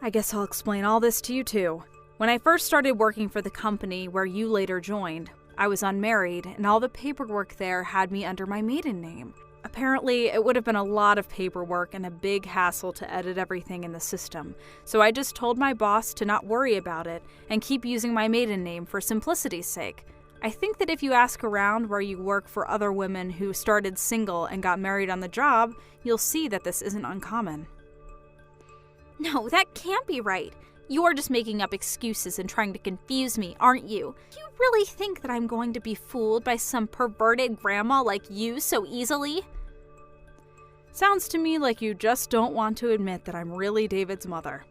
I guess I'll explain all this to you too. When I first started working for the company where you later joined, I was unmarried and all the paperwork there had me under my maiden name. Apparently, it would have been a lot of paperwork and a big hassle to edit everything in the system, so I just told my boss to not worry about it and keep using my maiden name for simplicity's sake. I think that if you ask around where you work for other women who started single and got married on the job, you'll see that this isn't uncommon. No, that can't be right. You're just making up excuses and trying to confuse me, aren't you? You really think that I'm going to be fooled by some perverted grandma like you so easily? Sounds to me like you just don't want to admit that I'm really David's mother.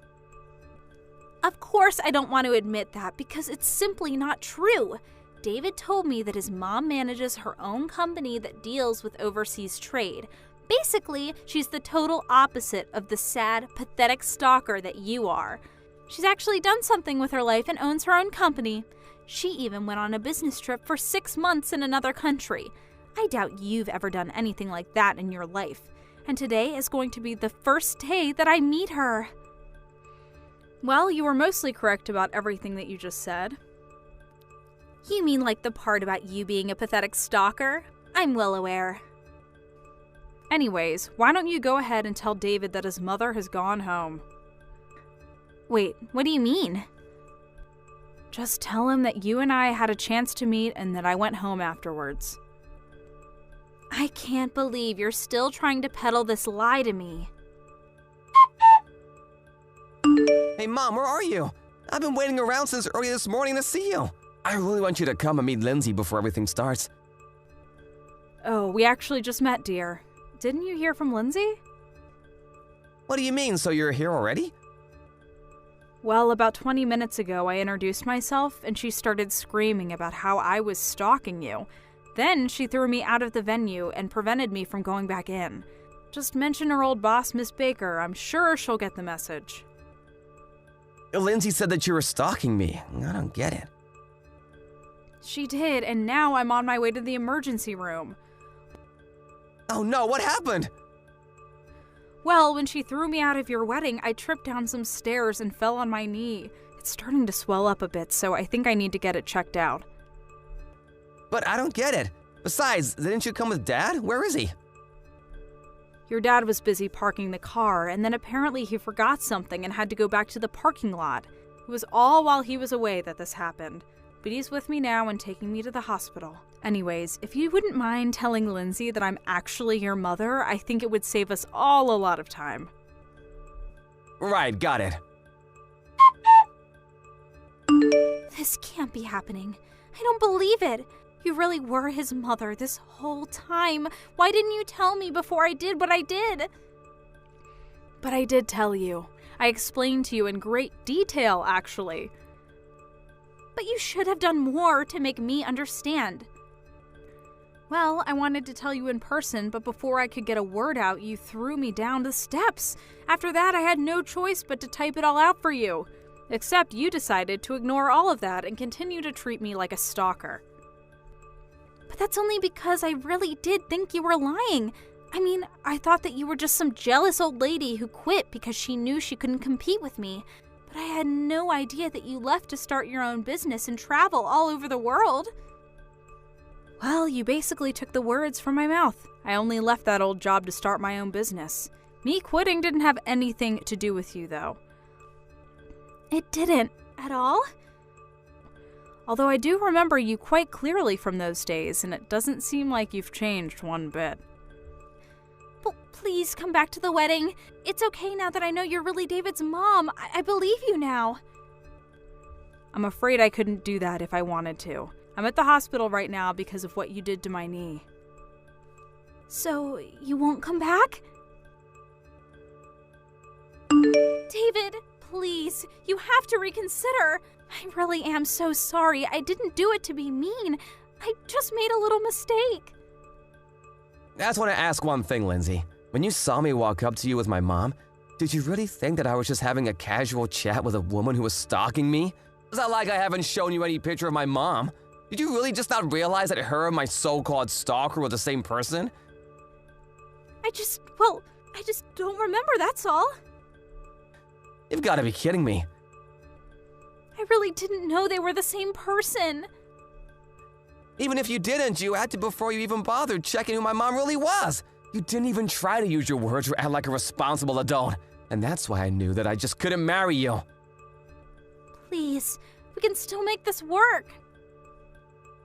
Of course I don't want to admit that because it's simply not true. David told me that his mom manages her own company that deals with overseas trade. Basically, she's the total opposite of the sad, pathetic stalker that you are. She's actually done something with her life and owns her own company. She even went on a business trip for 6 months in another country. I doubt you've ever done anything like that in your life. And today is going to be the first day that I meet her. Well, you were mostly correct about everything that you just said. You mean like the part about you being a pathetic stalker? I'm well aware. Anyways, why don't you go ahead and tell David that his mother has gone home? Wait, what do you mean? Just tell him that you and I had a chance to meet and that I went home afterwards. I can't believe you're still trying to peddle this lie to me. Hey, Mom, where are you? I've been waiting around since early this morning to see you. I really want you to come and meet Lindsay before everything starts. Oh, we actually just met, dear. Didn't you hear from Lindsay? What do you mean, so you're here already? Well, about 20 minutes ago, I introduced myself, and she started screaming about how I was stalking you. Then she threw me out of the venue and prevented me from going back in. Just mention her old boss, Miss Baker. I'm sure she'll get the message. Lindsay said that you were stalking me. I don't get it. She did, and now I'm on my way to the emergency room. Oh no, what happened? Well, when she threw me out of your wedding, I tripped down some stairs and fell on my knee. It's starting to swell up a bit, so I think I need to get it checked out. But I don't get it. Besides, didn't you come with Dad? Where is he? Your dad was busy parking the car, and then apparently he forgot something and had to go back to the parking lot. It was all while he was away that this happened. But he's with me now and taking me to the hospital. Anyways, if you wouldn't mind telling Lindsay that I'm actually your mother, I think it would save us all a lot of time. Right, got it. This can't be happening. I don't believe it. You really were his mother this whole time. Why didn't you tell me before I did what I did? But I did tell you. I explained to you in great detail, actually. But you should have done more to make me understand. Well, I wanted to tell you in person, but before I could get a word out, you threw me down the steps. After that, I had no choice but to type it all out for you. Except you decided to ignore all of that and continue to treat me like a stalker. But that's only because I really did think you were lying. I mean, I thought that you were just some jealous old lady who quit because she knew she couldn't compete with me. But I had no idea that you left to start your own business and travel all over the world. Well, you basically took the words from my mouth. I only left that old job to start my own business. Me quitting didn't have anything to do with you, though. It didn't at all? Although I do remember you quite clearly from those days, and it doesn't seem like you've changed one bit. Well, please come back to the wedding. It's okay now that I know you're really David's mom. I believe you now. I'm afraid I couldn't do that if I wanted to. I'm at the hospital right now because of what you did to my knee. So, you won't come back? David, please, you have to reconsider. I really am so sorry. I didn't do it to be mean. I just made a little mistake. I just want to ask one thing, Lindsay. When you saw me walk up to you with my mom, did you really think that I was just having a casual chat with a woman who was stalking me? It's not like I haven't shown you any picture of my mom. Did you really just not realize that her and my so-called stalker were the same person? I just don't remember, that's all. You've got to be kidding me. I really didn't know they were the same person. Even if you didn't, you acted before you even bothered checking who my mom really was. You didn't even try to use your words or act like a responsible adult. And that's why I knew that I just couldn't marry you. Please, we can still make this work.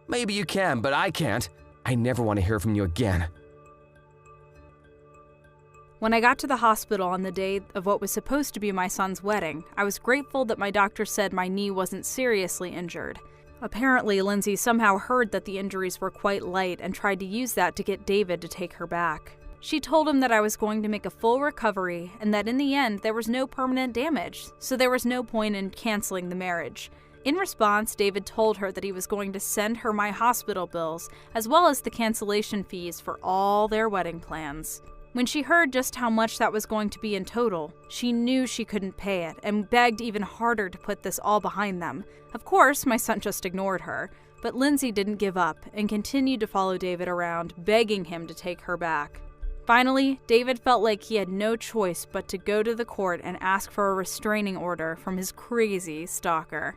Maybe you can, but I can't. I never want to hear from you again. When I got to the hospital on the day of what was supposed to be my son's wedding, I was grateful that my doctor said my knee wasn't seriously injured. Apparently, Lindsay somehow heard that the injuries were quite light and tried to use that to get David to take her back. She told him that I was going to make a full recovery and that in the end there was no permanent damage, so there was no point in canceling the marriage. In response, David told her that he was going to send her my hospital bills, as well as the cancellation fees for all their wedding plans. When she heard just how much that was going to be in total, she knew she couldn't pay it and begged even harder to put this all behind them. Of course, my son just ignored her, but Lindsay didn't give up and continued to follow David around, begging him to take her back. Finally, David felt like he had no choice but to go to the court and ask for a restraining order from his crazy stalker.